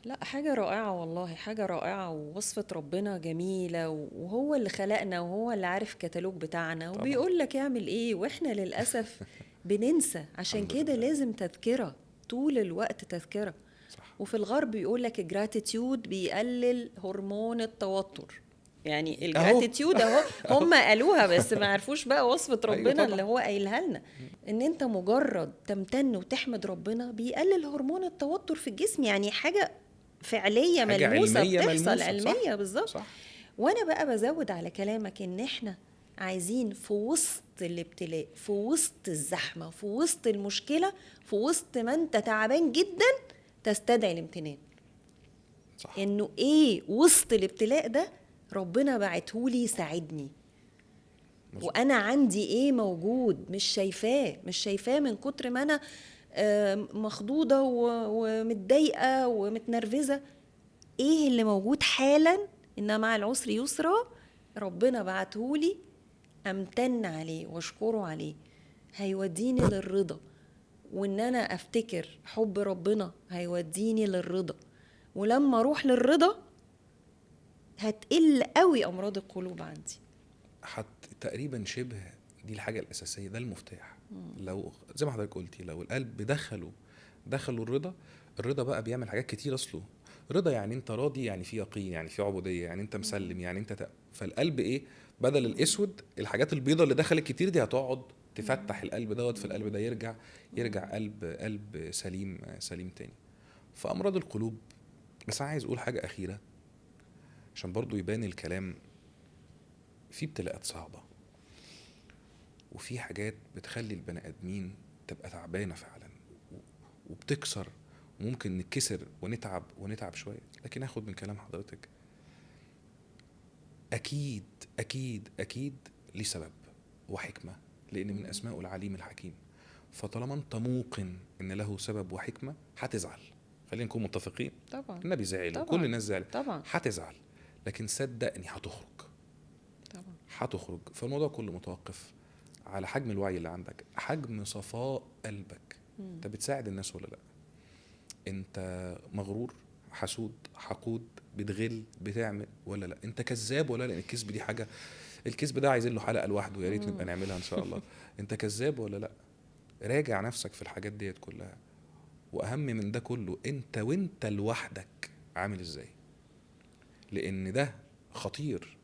لا، حاجة رائعة والله، حاجة رائعة. ووصفة ربنا جميلة، وهو اللي خلقنا وهو اللي عارف الكتالوج بتاعنا طبعا. وبيقول لك اعمل ايه، واحنا للأسف بننسى. عشان الحمد كده لله. لازم تذكرة طول الوقت، تذكرة. صح. وفي الغرب بيقول لك الجراتيتيود بيقلل هرمون التوتر. يعني اهو الجراتيتيود اهو هم قالوها، بس ما عرفوش بقى وصفة ايوه ربنا طبعا. اللي هو قايلها لنا. ان انت مجرد تمتن وتحمد ربنا بيقلل هرمون التوتر في الجسم. يعني حاجة فعلية حاجة ملموسة علمية بتحصل، ملموسة. علمية صح. بالظبط. صح. وانا بقى بزود على كلامك ان احنا عايزين في وسط الابتلاء، في وسط الزحمة، في وسط المشكلة، في وسط ما انت تعبان جدا، تستدعي الامتنان. صح. انه ايه وسط الابتلاء ده ربنا بعتهولي يساعدني. مظبوط. وانا عندي ايه موجود مش شايفاه من كتر ما انا مخضوضة ومتضايقة ومتنرفزة. ايه اللي موجود حالا؟ ان مع العسر يسرا. ربنا بعتهولي امتن عليه واشكره عليه، هيوديني للرضا. وان انا افتكر حب ربنا هيوديني للرضا. ولما اروح للرضا هتقل قوي امراض القلوب عندي. تقريبا شبه دي الحاجة الأساسية، ده المفتاح. لو زي ما حضرتك قلتي، لو القلب دخلوا الرضا بقى بيعمل حاجات كتير أصله. رضا يعني انت راضي، يعني في يقين، يعني في عبودية، يعني انت مسلم، يعني انت فالقلب ايه؟ بدل الاسود، الحاجات البيضة اللي دخلت كتير دي هتقعد تفتح القلب دوت، في القلب ده يرجع قلب سليم تاني. فأمراض القلوب. بس أنا عايز أقول حاجة أخيرة عشان برضو يبان الكلام. في ابتلاءات صعبة، وفي حاجات بتخلي البني آدمين تبقى تعبانة فعلا وبتكسر، وممكن نتكسر ونتعب شوية. لكن اخد من كلام حضرتك، أكيد أكيد أكيد ليه سبب وحكمة، لأن من أسماء العليم الحكيم. فطالما أنت موقن إن له سبب وحكمة، هتزعل. خلينا نكون متفقين. طبعا. النبي زعل طبعا. وكل الناس زعلت. طبعا. هتزعل، لكن صدقني هتخرج. فالموضوع كله متوقف على حجم الوعي اللي عندك، حجم صفاء قلبك. انت بتساعد الناس ولا لا؟ انت مغرور، حسود، حقود، بتغل، بتعمل ولا لا؟ انت كذاب ولا لا؟ لان الكذب دي حاجه، الكذب ده عايزين له حلقه لوحده، يا ريت نبقى نعملها ان شاء الله. انت كذاب ولا لا؟ راجع نفسك في الحاجات ديت كلها. واهم من ده كله، انت وانت لوحدك عامل ازاي؟ لان ده خطير.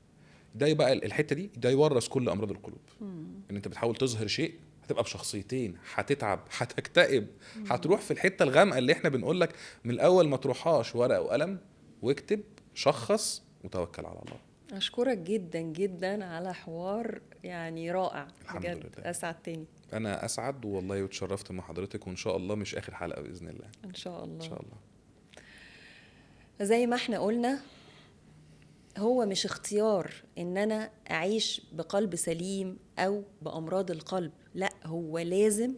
ده يبقى الحته دي ده يورث كل امراض القلوب. ان انت بتحاول تظهر شيء، هتبقى بشخصيتين، هتتعب، هتكتئب، هتروح في الحته الغامقه اللي احنا بنقول لك من الاول ما تروحهاش. ورقه وقلم واكتب، شخص وتوكل على الله. أشكرك جدا جدا على حوار يعني رائع. الحمد بجد لله. أسعدتني. انا اسعد والله، واتشرفت مع حضرتك، وان شاء الله مش اخر حلقه باذن الله. إن شاء الله. ان شاء الله. زي ما احنا قلنا، هو مش اختيار ان انا اعيش بقلب سليم او بامراض القلب، لا، هو لازم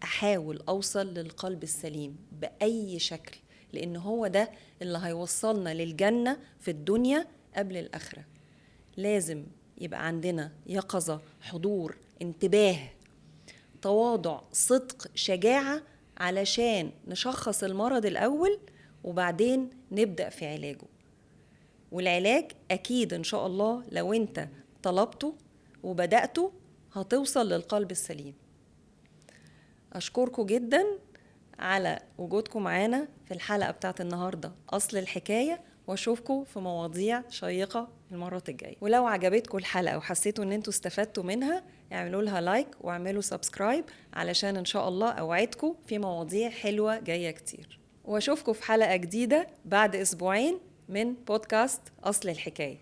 احاول اوصل للقلب السليم باي شكل، لان هو ده اللي هيوصلنا للجنة في الدنيا قبل الاخرة. لازم يبقى عندنا يقظة، حضور، انتباه، تواضع، صدق، شجاعة، علشان نشخص المرض الاول وبعدين نبدأ في علاجه. والعلاج أكيد إن شاء الله لو أنت طلبته وبدأته هتوصل للقلب السليم. أشكركم جدا على وجودكم معانا في الحلقة بتاعت النهاردة أصل الحكاية، واشوفكم في مواضيع شيقة المرة الجاية. ولو عجبتكم الحلقة وحسيتوا ان انتوا استفدتوا منها، اعملوا لها لايك واعملوا سبسكرايب، علشان ان شاء الله اوعدكم في مواضيع حلوة جاية كتير. واشوفكم في حلقة جديدة بعد اسبوعين من بودكاست أصل الحكاية.